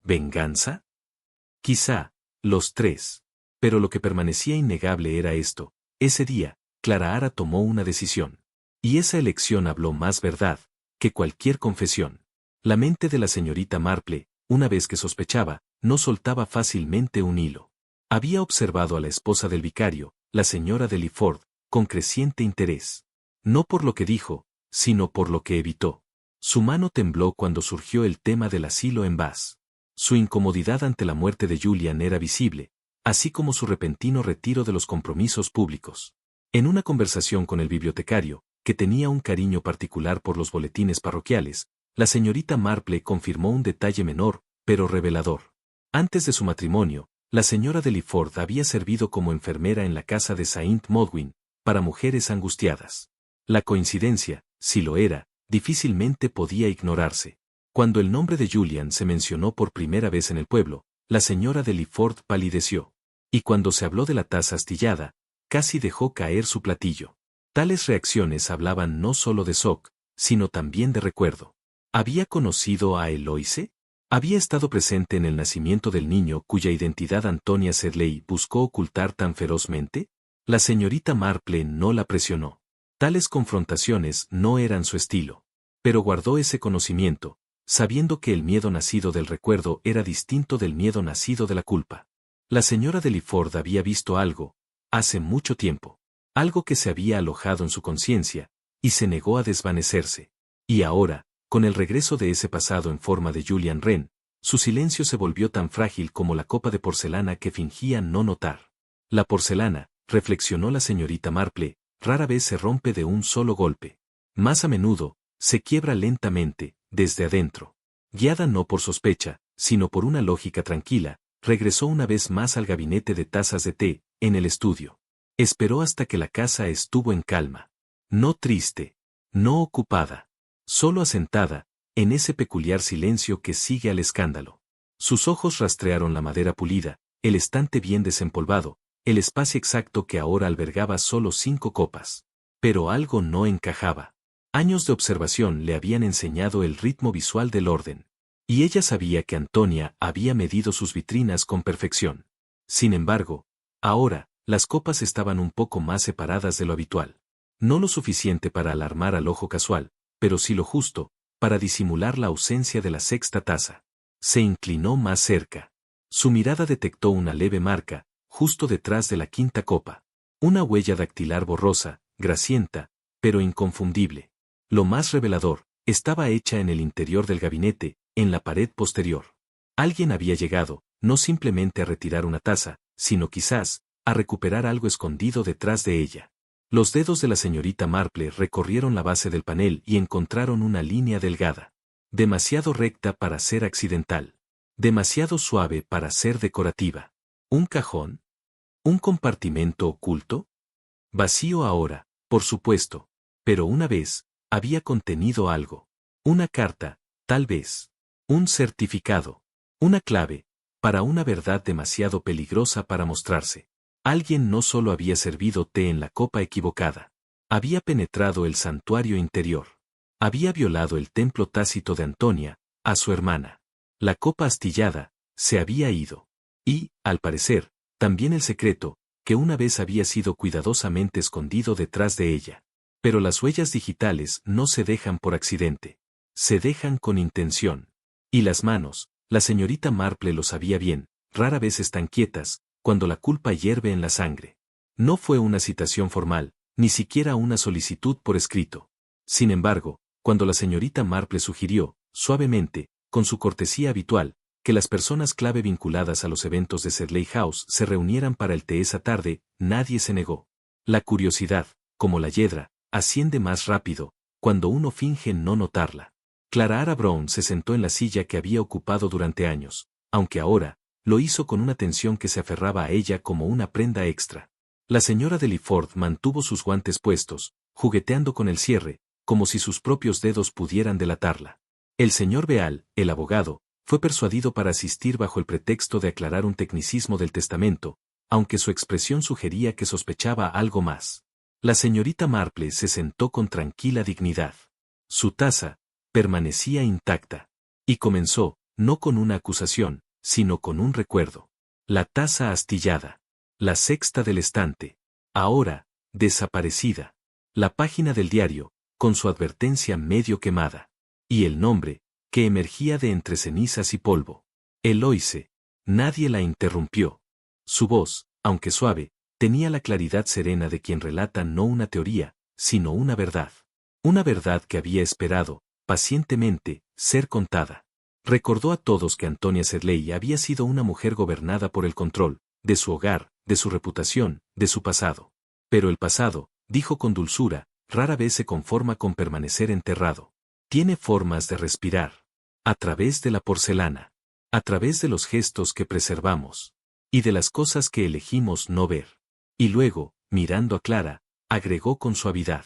¿Venganza? Quizá, los tres. Pero lo que permanecía innegable era esto. Ese día, Clara Ara tomó una decisión. Y esa elección habló más verdad que cualquier confesión. La mente de la señorita Marple, una vez que sospechaba, no soltaba fácilmente un hilo. Había observado a la esposa del vicario, la señora de Lyford, con creciente interés. No por lo que dijo, sino por lo que evitó. Su mano tembló cuando surgió el tema del asilo en Bath. Su incomodidad ante la muerte de Julian era visible, así como su repentino retiro de los compromisos públicos. En una conversación con el bibliotecario, que tenía un cariño particular por los boletines parroquiales, la señorita Marple confirmó un detalle menor, pero revelador. Antes de su matrimonio, la señora de Lyford había servido como enfermera en la casa de Saint Modwin, para mujeres angustiadas. La coincidencia, si lo era, difícilmente podía ignorarse. Cuando el nombre de Julian se mencionó por primera vez en el pueblo, la señora de Lyford palideció. Y cuando se habló de la taza astillada, casi dejó caer su platillo. Tales reacciones hablaban no solo de shock, sino también de recuerdo. ¿Había conocido a Eloise? Había estado presente en el nacimiento del niño cuya identidad Antonia Sedley buscó ocultar tan ferozmente. La señorita Marple no la presionó. Tales confrontaciones no eran su estilo. Pero guardó ese conocimiento, sabiendo que el miedo nacido del recuerdo era distinto del miedo nacido de la culpa. La señora de Lyford había visto algo, hace mucho tiempo, algo que se había alojado en su conciencia, y se negó a desvanecerse. Y ahora, con el regreso de ese pasado en forma de Julian Wren, su silencio se volvió tan frágil como la copa de porcelana que fingía no notar. La porcelana, reflexionó la señorita Marple, rara vez se rompe de un solo golpe. Más a menudo, se quiebra lentamente, desde adentro. Guiada no por sospecha, sino por una lógica tranquila, regresó una vez más al gabinete de tazas de té, en el estudio. Esperó hasta que la casa estuvo en calma. No triste, no ocupada, solo asentada, en ese peculiar silencio que sigue al escándalo. Sus ojos rastrearon la madera pulida, el estante bien desempolvado, el espacio exacto que ahora albergaba solo 5 copas. Pero algo no encajaba. Años de observación le habían enseñado el ritmo visual del orden. Y ella sabía que Antonia había medido sus vitrinas con perfección. Sin embargo, ahora, las copas estaban un poco más separadas de lo habitual. No lo suficiente para alarmar al ojo casual, pero sí lo justo, para disimular la ausencia de la sexta taza. Se inclinó más cerca. Su mirada detectó una leve marca, justo detrás de la quinta copa. Una huella dactilar borrosa, grasienta, pero inconfundible. Lo más revelador, estaba hecha en el interior del gabinete, en la pared posterior. Alguien había llegado, no simplemente a retirar una taza, sino quizás, a recuperar algo escondido detrás de ella. Los dedos de la señorita Marple recorrieron la base del panel y encontraron una línea delgada. Demasiado recta para ser accidental. Demasiado suave para ser decorativa. ¿Un cajón? ¿Un compartimento oculto? Vacío ahora, por supuesto, pero una vez, había contenido algo. Una carta, tal vez. Un certificado. Una clave, para una verdad demasiado peligrosa para mostrarse. Alguien no solo había servido té en la copa equivocada. Había penetrado el santuario interior. Había violado el templo tácito de Antonia, a su hermana. La copa astillada, se había ido. Y, al parecer, también el secreto, que una vez había sido cuidadosamente escondido detrás de ella. Pero las huellas digitales no se dejan por accidente. Se dejan con intención. Y las manos, la señorita Marple lo sabía bien, rara vez están quietas, cuando la culpa hierve en la sangre. No fue una citación formal, ni siquiera una solicitud por escrito. Sin embargo, cuando la señorita Marple sugirió, suavemente, con su cortesía habitual, que las personas clave vinculadas a los eventos de Sedley House se reunieran para el té esa tarde, nadie se negó. La curiosidad, como la hiedra, asciende más rápido, cuando uno finge no notarla. Clara Brown se sentó en la silla que había ocupado durante años, aunque ahora, lo hizo con una tensión que se aferraba a ella como una prenda extra. La señora de Lyford mantuvo sus guantes puestos, jugueteando con el cierre, como si sus propios dedos pudieran delatarla. El señor Beal, el abogado, fue persuadido para asistir bajo el pretexto de aclarar un tecnicismo del testamento, aunque su expresión sugería que sospechaba algo más. La señorita Marple se sentó con tranquila dignidad. Su taza permanecía intacta. Y comenzó, no con una acusación, sino con un recuerdo. La taza astillada. La sexta del estante. Ahora, desaparecida. La página del diario, con su advertencia medio quemada. Y el nombre, que emergía de entre cenizas y polvo. Eloise. Nadie la interrumpió. Su voz, aunque suave, tenía la claridad serena de quien relata no una teoría, sino una verdad. Una verdad que había esperado, pacientemente, ser contada. Recordó a todos que Antonia Sedley había sido una mujer gobernada por el control, de su hogar, de su reputación, de su pasado. Pero el pasado, dijo con dulzura, rara vez se conforma con permanecer enterrado. Tiene formas de respirar. A través de la porcelana. A través de los gestos que preservamos. Y de las cosas que elegimos no ver. Y luego, mirando a Clara, agregó con suavidad.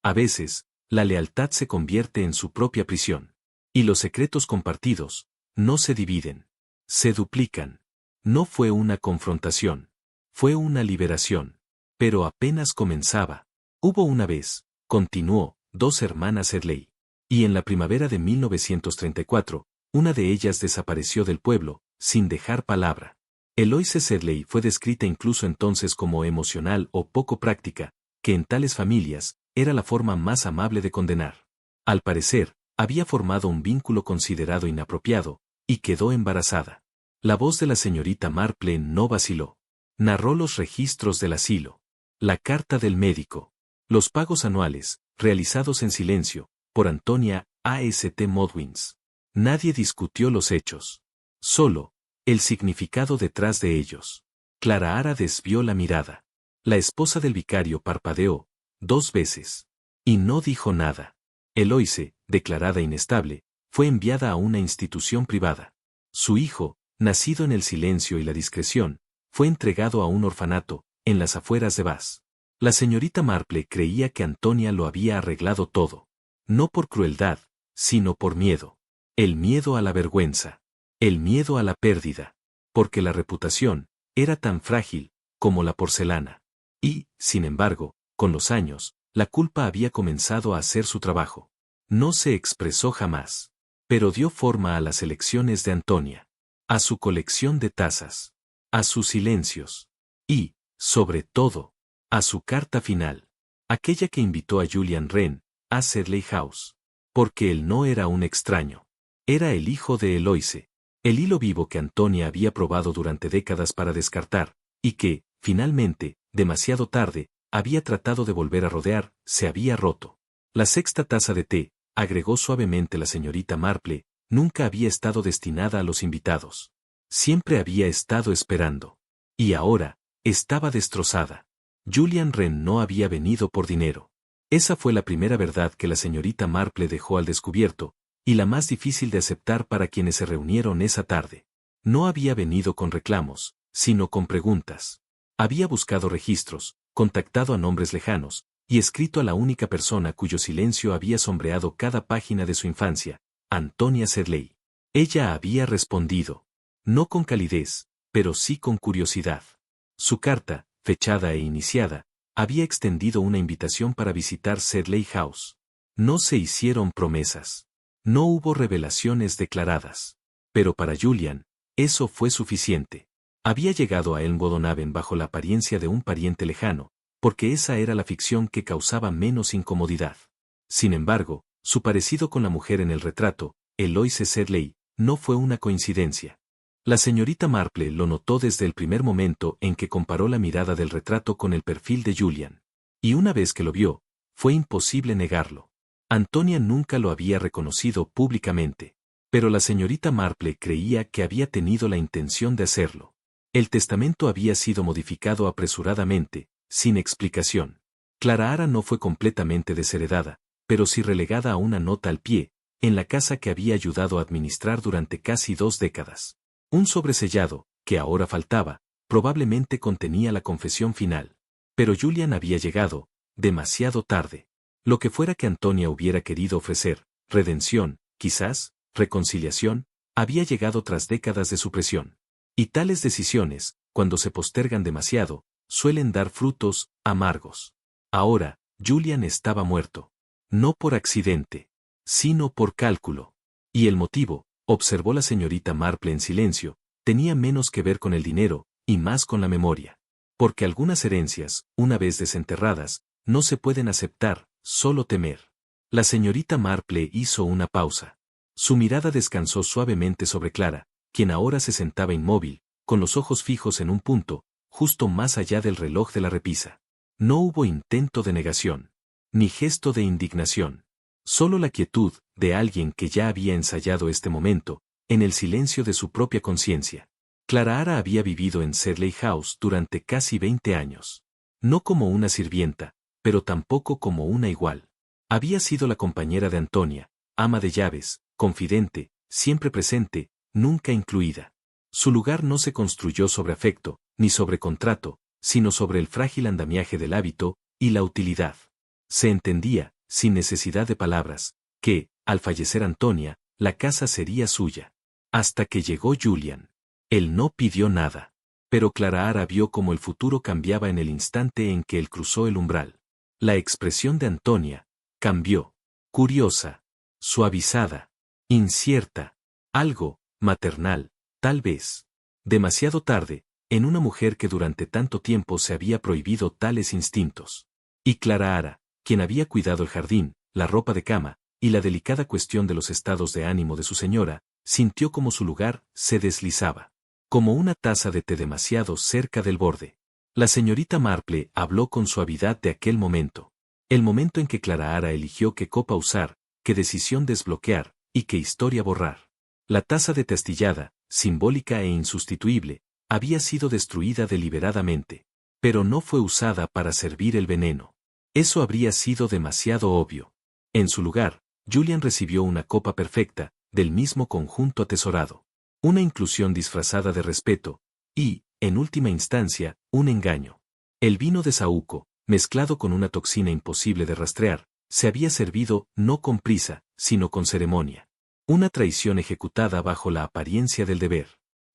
A veces, la lealtad se convierte en su propia prisión. Y los secretos compartidos, no se dividen. Se duplican. No fue una confrontación. Fue una liberación. Pero apenas comenzaba. Hubo una vez, continuó, 2 hermanas Sedley. Y en la primavera de 1934, Una de ellas desapareció del pueblo, sin dejar palabra. Eloise Sedley fue descrita incluso entonces como emocional o poco práctica, que en tales familias, era la forma más amable de condenar. Al parecer, había formado un vínculo considerado inapropiado, y quedó embarazada. La voz de la señorita Marple no vaciló. Narró los registros del asilo. La carta del médico. Los pagos anuales, realizados en silencio, por Antonia A.S.T. Modwins. Nadie discutió los hechos. Solo, el significado detrás de ellos. Clara Ara desvió la mirada. La esposa del vicario parpadeó 2 veces. Y no dijo nada. Eloise, declarada inestable, fue enviada a una institución privada. Su hijo, nacido en el silencio y la discreción, fue entregado a un orfanato, en las afueras de Bath. La señorita Marple creía que Antonia lo había arreglado todo. No por crueldad, sino por miedo. El miedo a la vergüenza. El miedo a la pérdida. Porque la reputación era tan frágil como la porcelana. Y, sin embargo, con los años, la culpa había comenzado a hacer su trabajo. No se expresó jamás. Pero dio forma a las elecciones de Antonia. A su colección de tazas. A sus silencios. Y, sobre todo, a su carta final. Aquella que invitó a Julian Wren a Sedley House. Porque él no era un extraño. Era el hijo de Eloise. El hilo vivo que Antonia había probado durante décadas para descartar, y que, finalmente, demasiado tarde, había tratado de volver a rodear, se había roto. La 6ª taza de té, agregó suavemente la señorita Marple, nunca había estado destinada a los invitados. Siempre había estado esperando. Y ahora, estaba destrozada. Julian Wren no había venido por dinero. Esa fue la primera verdad que la señorita Marple dejó al descubierto, y la más difícil de aceptar para quienes se reunieron esa tarde. No había venido con reclamos, sino con preguntas. Había buscado registros, contactado a nombres lejanos, y escrito a la única persona cuyo silencio había sombreado cada página de su infancia, Antonia Sedley. Ella había respondido. No con calidez, pero sí con curiosidad. Su carta, fechada e iniciada, había extendido una invitación para visitar Sedley House. No se hicieron promesas. No hubo revelaciones declaradas. Pero para Julian, eso fue suficiente. Había llegado a Elmwood Haven bajo la apariencia de un pariente lejano, porque esa era la ficción que causaba menos incomodidad. Sin embargo, su parecido con la mujer en el retrato, Eloise Sedley, no fue una coincidencia. La señorita Marple lo notó desde el primer momento en que comparó la mirada del retrato con el perfil de Julian. Y una vez que lo vio, fue imposible negarlo. Antonia nunca lo había reconocido públicamente, pero la señorita Marple creía que había tenido la intención de hacerlo. El testamento había sido modificado apresuradamente, sin explicación. Clara Ara no fue completamente desheredada, pero sí relegada a una nota al pie, en la casa que había ayudado a administrar durante casi 2 décadas. Un sobresellado, que ahora faltaba, probablemente contenía la confesión final. Pero Julian había llegado, demasiado tarde. Lo que fuera que Antonia hubiera querido ofrecer, redención, quizás, reconciliación, había llegado tras décadas de supresión. Y tales decisiones, cuando se postergan demasiado, suelen dar frutos amargos. Ahora, Julian estaba muerto. No por accidente, sino por cálculo. Y el motivo, observó la señorita Marple en silencio, tenía menos que ver con el dinero, y más con la memoria. Porque algunas herencias, una vez desenterradas, no se pueden aceptar, solo temer. La señorita Marple hizo una pausa. Su mirada descansó suavemente sobre Clara, quien ahora se sentaba inmóvil, con los ojos fijos en un punto, justo más allá del reloj de la repisa. No hubo intento de negación, ni gesto de indignación. Solo la quietud de alguien que ya había ensayado este momento, en el silencio de su propia conciencia. Clara Ara había vivido en Sedley House durante casi 20 años. No como una sirvienta, pero tampoco como una igual. Había sido la compañera de Antonia, ama de llaves, confidente, siempre presente, nunca incluida. Su lugar no se construyó sobre afecto, ni sobre contrato, sino sobre el frágil andamiaje del hábito y la utilidad. Se entendía, sin necesidad de palabras, que, al fallecer Antonia, la casa sería suya. Hasta que llegó Julian. Él no pidió nada. Pero Clara Ara vio cómo el futuro cambiaba en el instante en que él cruzó el umbral. La expresión de Antonia cambió. Curiosa. Suavizada. Incierta. Algo, maternal, tal vez. Demasiado tarde, en una mujer que durante tanto tiempo se había prohibido tales instintos. Y Clara Ara, quien había cuidado el jardín, la ropa de cama, y la delicada cuestión de los estados de ánimo de su señora, sintió como su lugar se deslizaba. Como una taza de té demasiado cerca del borde. La señorita Marple habló con suavidad de aquel momento. El momento en que Clara Ara eligió qué copa usar, qué decisión desbloquear, y qué historia borrar. La taza de té astillada, simbólica e insustituible, había sido destruida deliberadamente. Pero no fue usada para servir el veneno. Eso habría sido demasiado obvio. En su lugar, Julian recibió una copa perfecta, del mismo conjunto atesorado. Una inclusión disfrazada de respeto, y, en última instancia, un engaño. El vino de saúco, mezclado con una toxina imposible de rastrear, se había servido no con prisa, sino con ceremonia. Una traición ejecutada bajo la apariencia del deber.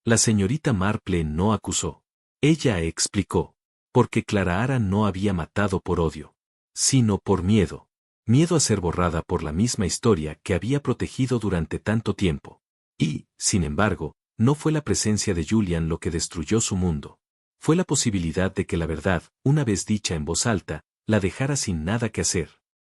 La señorita Marple no acusó. Ella explicó. Porque Clara Ara no había matado por odio, sino por miedo. Miedo a ser borrada por la misma historia que había protegido durante tanto tiempo. Y, sin embargo, no fue la presencia de Julian lo que destruyó su mundo. Fue la posibilidad de que la verdad, una vez dicha en voz alta, la dejara sin nada que hacer.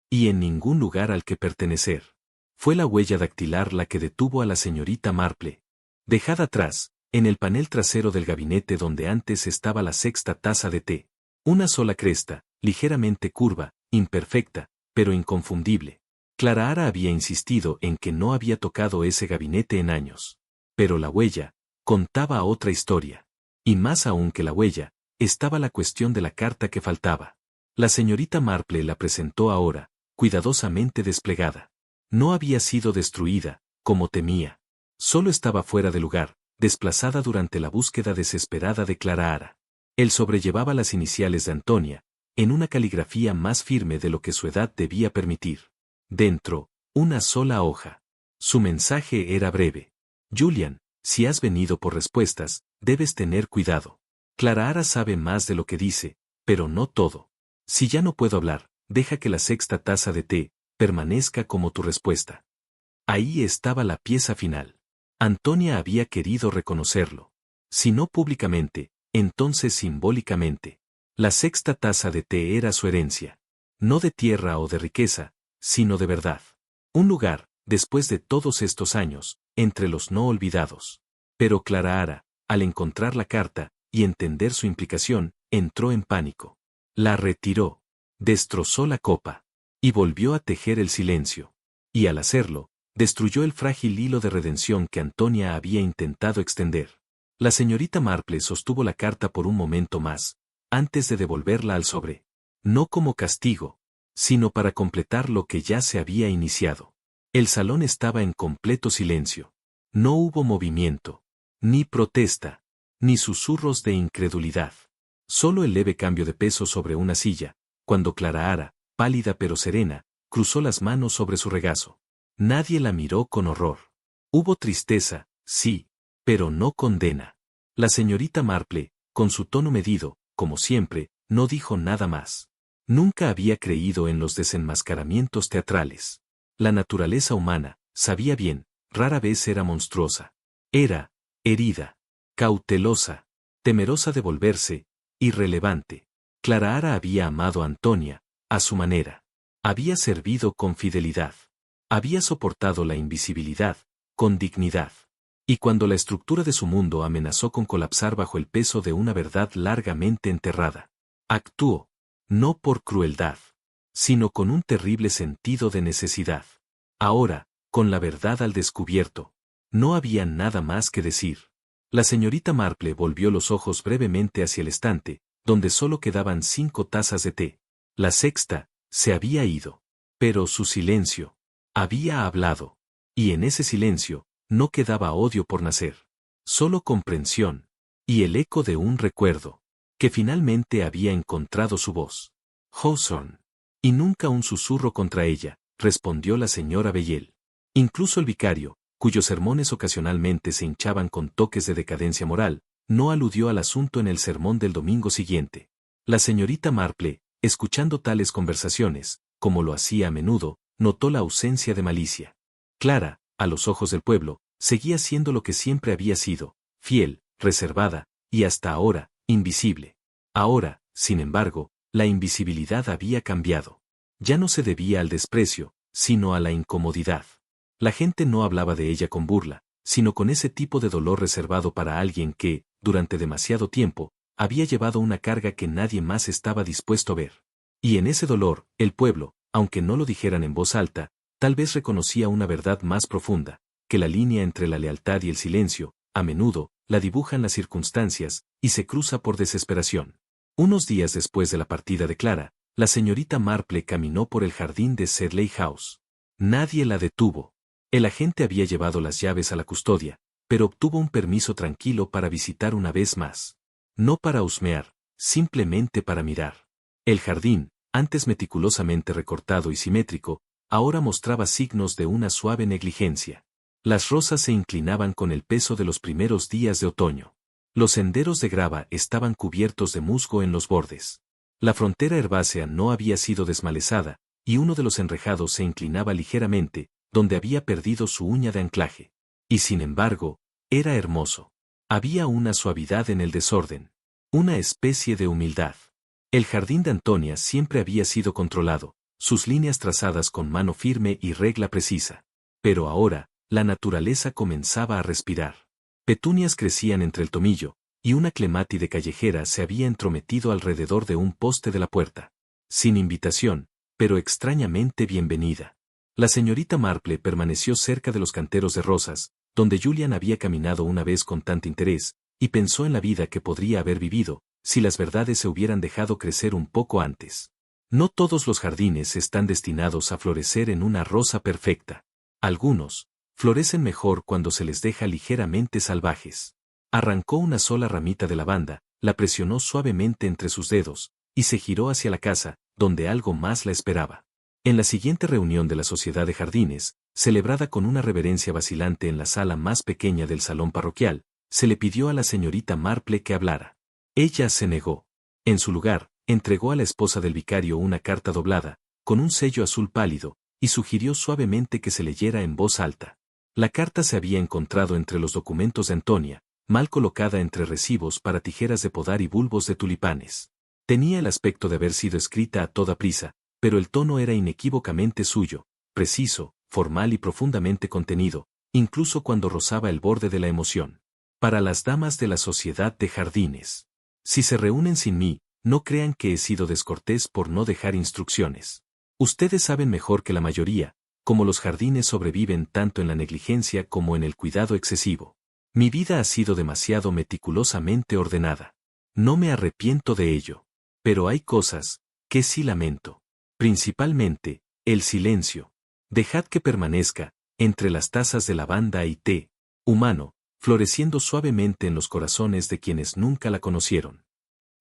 Y en ningún lugar al que pertenecer. Fue la huella dactilar la que detuvo a la señorita Marple. Dejada atrás, en el panel trasero del gabinete donde antes estaba la sexta taza de té. Una sola cresta, ligeramente curva, imperfecta, pero inconfundible. Clara Ara había insistido en que no había tocado ese gabinete en años. Pero la huella contaba otra historia. Y más aún que la huella, estaba la cuestión de la carta que faltaba. La señorita Marple la presentó ahora, cuidadosamente desplegada. No había sido destruida, como temía. Solo estaba fuera de lugar, desplazada durante la búsqueda desesperada de Clara Ara. Él sobrellevaba las iniciales de Antonia, en una caligrafía más firme de lo que su edad debía permitir. Dentro, una sola hoja. Su mensaje era breve. Julian, si has venido por respuestas, debes tener cuidado. Clara Ara sabe más de lo que dice, pero no todo. Si ya no puedo hablar, deja que la sexta taza de té permanezca como tu respuesta. Ahí estaba la pieza final. Antonia había querido reconocerlo. Si no públicamente, entonces simbólicamente. La sexta taza de té era su herencia. No de tierra o de riqueza, sino de verdad. Un lugar, después de todos estos años, entre los no olvidados. Pero Clara Ara, al encontrar la carta, y entender su implicación, entró en pánico. La retiró. Destrozó la copa. Y volvió a tejer el silencio. Y al hacerlo, destruyó el frágil hilo de redención que Antonia había intentado extender. La señorita Marple sostuvo la carta por un momento más, antes de devolverla al sobre. No como castigo, sino para completar lo que ya se había iniciado. El salón estaba en completo silencio. No hubo movimiento, ni protesta, ni susurros de incredulidad. Solo el leve cambio de peso sobre una silla, cuando Clara Ara, pálida pero serena, cruzó las manos sobre su regazo. Nadie la miró con horror. Hubo tristeza, sí, pero no condena. La señorita Marple, con su tono medido, como siempre, no dijo nada más. Nunca había creído en los desenmascaramientos teatrales. La naturaleza humana, sabía bien, rara vez era monstruosa. Era, herida, cautelosa, temerosa de volverse, irrelevante. Clara Ara había amado a Antonia, a su manera. Había servido con fidelidad. Había soportado la invisibilidad, con dignidad. Y cuando la estructura de su mundo amenazó con colapsar bajo el peso de una verdad largamente enterrada, actuó, no por crueldad, sino con un terrible sentido de necesidad. Ahora, con la verdad al descubierto, no había nada más que decir. La señorita Marple volvió los ojos brevemente hacia el estante, donde solo quedaban 5 tazas de té. La sexta, se había ido. Pero su silencio, había hablado. Y en ese silencio, no quedaba odio por nacer. Solo comprensión. Y el eco de un recuerdo. Que finalmente había encontrado su voz. Hawthorne. Y nunca un susurro contra ella, respondió la señora Bellel. Incluso el vicario, cuyos sermones ocasionalmente se hinchaban con toques de decadencia moral, no aludió al asunto en el sermón del domingo siguiente. La señorita Marple, escuchando tales conversaciones, como lo hacía a menudo, notó la ausencia de malicia. Clara, a los ojos del pueblo, Seguía siendo lo que siempre había sido, fiel, reservada, y hasta ahora, invisible. Ahora, sin embargo, la invisibilidad había cambiado. Ya no se debía al desprecio, sino a la incomodidad. La gente no hablaba de ella con burla, sino con ese tipo de dolor reservado para alguien que, durante demasiado tiempo, había llevado una carga que nadie más estaba dispuesto a ver. Y en ese dolor, el pueblo, aunque no lo dijeran en voz alta, tal vez reconocía una verdad más profunda, que la línea entre la lealtad y el silencio, a menudo, la dibujan las circunstancias, y se cruza por desesperación. Unos días después de la partida de Clara, la señorita Marple caminó por el jardín de Sedley House. Nadie la detuvo. El agente había llevado las llaves a la custodia, pero obtuvo un permiso tranquilo para visitar una vez más. No para husmear, simplemente para mirar. El jardín, antes meticulosamente recortado y simétrico, ahora mostraba signos de una suave negligencia. Las rosas se inclinaban con el peso de los primeros días de otoño. Los senderos de grava estaban cubiertos de musgo en los bordes. La frontera herbácea no había sido desmalezada, y uno de los enrejados se inclinaba ligeramente, donde había perdido su uña de anclaje. Y sin embargo, era hermoso. Había una suavidad en el desorden. Una especie de humildad. El jardín de Antonia siempre había sido controlado, sus líneas trazadas con mano firme y regla precisa. Pero ahora, la naturaleza comenzaba a respirar. Petunias crecían entre el tomillo, y una clemátide callejera se había entrometido alrededor de un poste de la puerta. Sin invitación, pero extrañamente bienvenida. La señorita Marple permaneció cerca de los canteros de rosas, donde Julian había caminado una vez con tanto interés, y pensó en la vida que podría haber vivido, si las verdades se hubieran dejado crecer un poco antes. No todos los jardines están destinados a florecer en una rosa perfecta. Algunos florecen mejor cuando se les deja ligeramente salvajes. Arrancó una sola ramita de lavanda, la presionó suavemente entre sus dedos, y se giró hacia la casa, donde algo más la esperaba. En la siguiente reunión de la Sociedad de Jardines, celebrada con una reverencia vacilante en la sala más pequeña del salón parroquial, se le pidió a la señorita Marple que hablara. Ella se negó. En su lugar, entregó a la esposa del vicario una carta doblada, con un sello azul pálido, y sugirió suavemente que se leyera en voz alta. La carta se había encontrado entre los documentos de Antonia, mal colocada entre recibos para tijeras de podar y bulbos de tulipanes. Tenía el aspecto de haber sido escrita a toda prisa, pero el tono era inequívocamente suyo, preciso, formal y profundamente contenido, incluso cuando rozaba el borde de la emoción. Para las damas de la Sociedad de Jardines. Si se reúnen sin mí, no crean que he sido descortés por no dejar instrucciones. Ustedes saben mejor que la mayoría, cómo los jardines sobreviven tanto en la negligencia como en el cuidado excesivo. Mi vida ha sido demasiado meticulosamente ordenada. No me arrepiento de ello. Pero hay cosas que sí lamento. Principalmente, el silencio. Dejad que permanezca, entre las tazas de lavanda y té, humano, floreciendo suavemente en los corazones de quienes nunca la conocieron.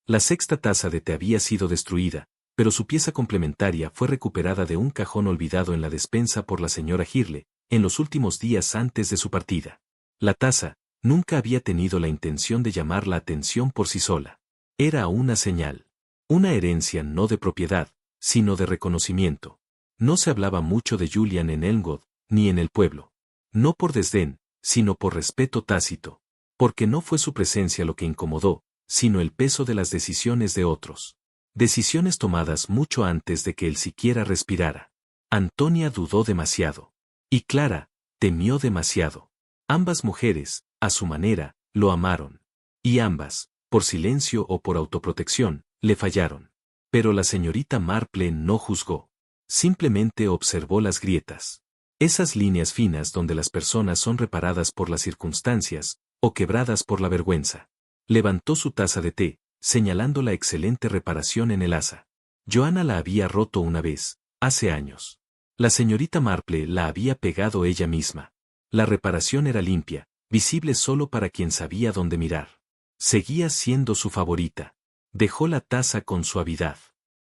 La sexta taza de té había sido destruida, pero su pieza complementaria fue recuperada de un cajón olvidado en la despensa por la señora Girle, en los últimos días antes de su partida. La taza nunca había tenido la intención de llamar la atención por sí sola. Era una señal. Una herencia no de propiedad, sino de reconocimiento. No se hablaba mucho de Julian en Elmwood, ni en el pueblo. No por desdén, sino por respeto tácito. Porque no fue su presencia lo que incomodó, sino el peso de las decisiones de otros. Decisiones tomadas mucho antes de que él siquiera respirara. Antonia dudó demasiado. Y Clara temió demasiado. Ambas mujeres, a su manera, lo amaron. Y ambas, por silencio o por autoprotección, le fallaron. Pero la señorita Marple no juzgó. Simplemente observó las grietas. Esas líneas finas donde las personas son reparadas por las circunstancias, o quebradas por la vergüenza. Levantó su taza de té, señalando la excelente reparación en el asa. Joanna la había roto una vez, hace años. La señorita Marple la había pegado ella misma. La reparación era limpia, visible solo para quien sabía dónde mirar. Seguía siendo su favorita. Dejó la taza con suavidad.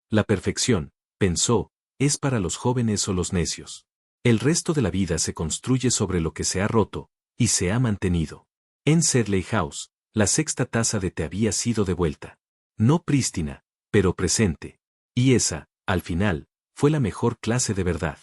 La perfección, pensó, es para los jóvenes o los necios. El resto de la vida se construye sobre lo que se ha roto, y se ha mantenido. En Sedley House, la sexta taza de té había sido devuelta. No prístina, pero presente. Y esa, al final, fue la mejor clase de verdad.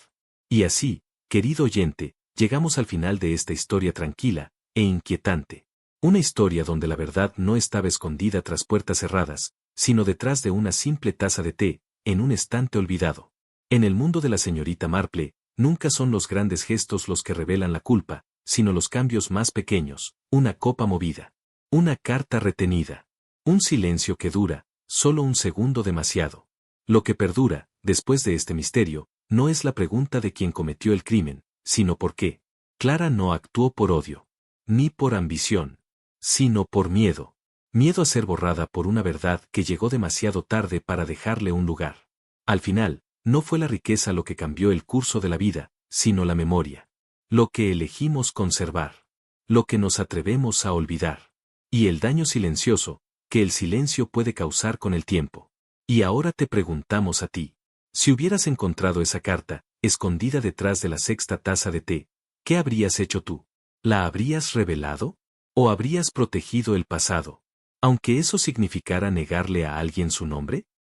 Y así, querido oyente, llegamos al final de esta historia tranquila e inquietante. Una historia donde la verdad no estaba escondida tras puertas cerradas, sino detrás de una simple taza de té, en un estante olvidado. En el mundo de la señorita Marple, nunca son los grandes gestos los que revelan la culpa, sino los cambios más pequeños, una copa movida, una carta retenida, un silencio que dura, solo un segundo demasiado. Lo que perdura, después de este misterio, no es la pregunta de quién cometió el crimen, sino por qué. Clara no actuó por odio, ni por ambición, sino por miedo. Miedo a ser borrada por una verdad que llegó demasiado tarde para dejarle un lugar. Al final, no fue la riqueza lo que cambió el curso de la vida, sino la memoria. Lo que elegimos conservar. Lo que nos atrevemos a olvidar. Y el daño silencioso, que el silencio puede causar con el tiempo. Y ahora te preguntamos a ti. Si hubieras encontrado esa carta, escondida detrás de la sexta taza de té, ¿qué habrías hecho tú? ¿La habrías revelado? ¿O habrías protegido el pasado? Aunque eso significara negarle a alguien su nombre?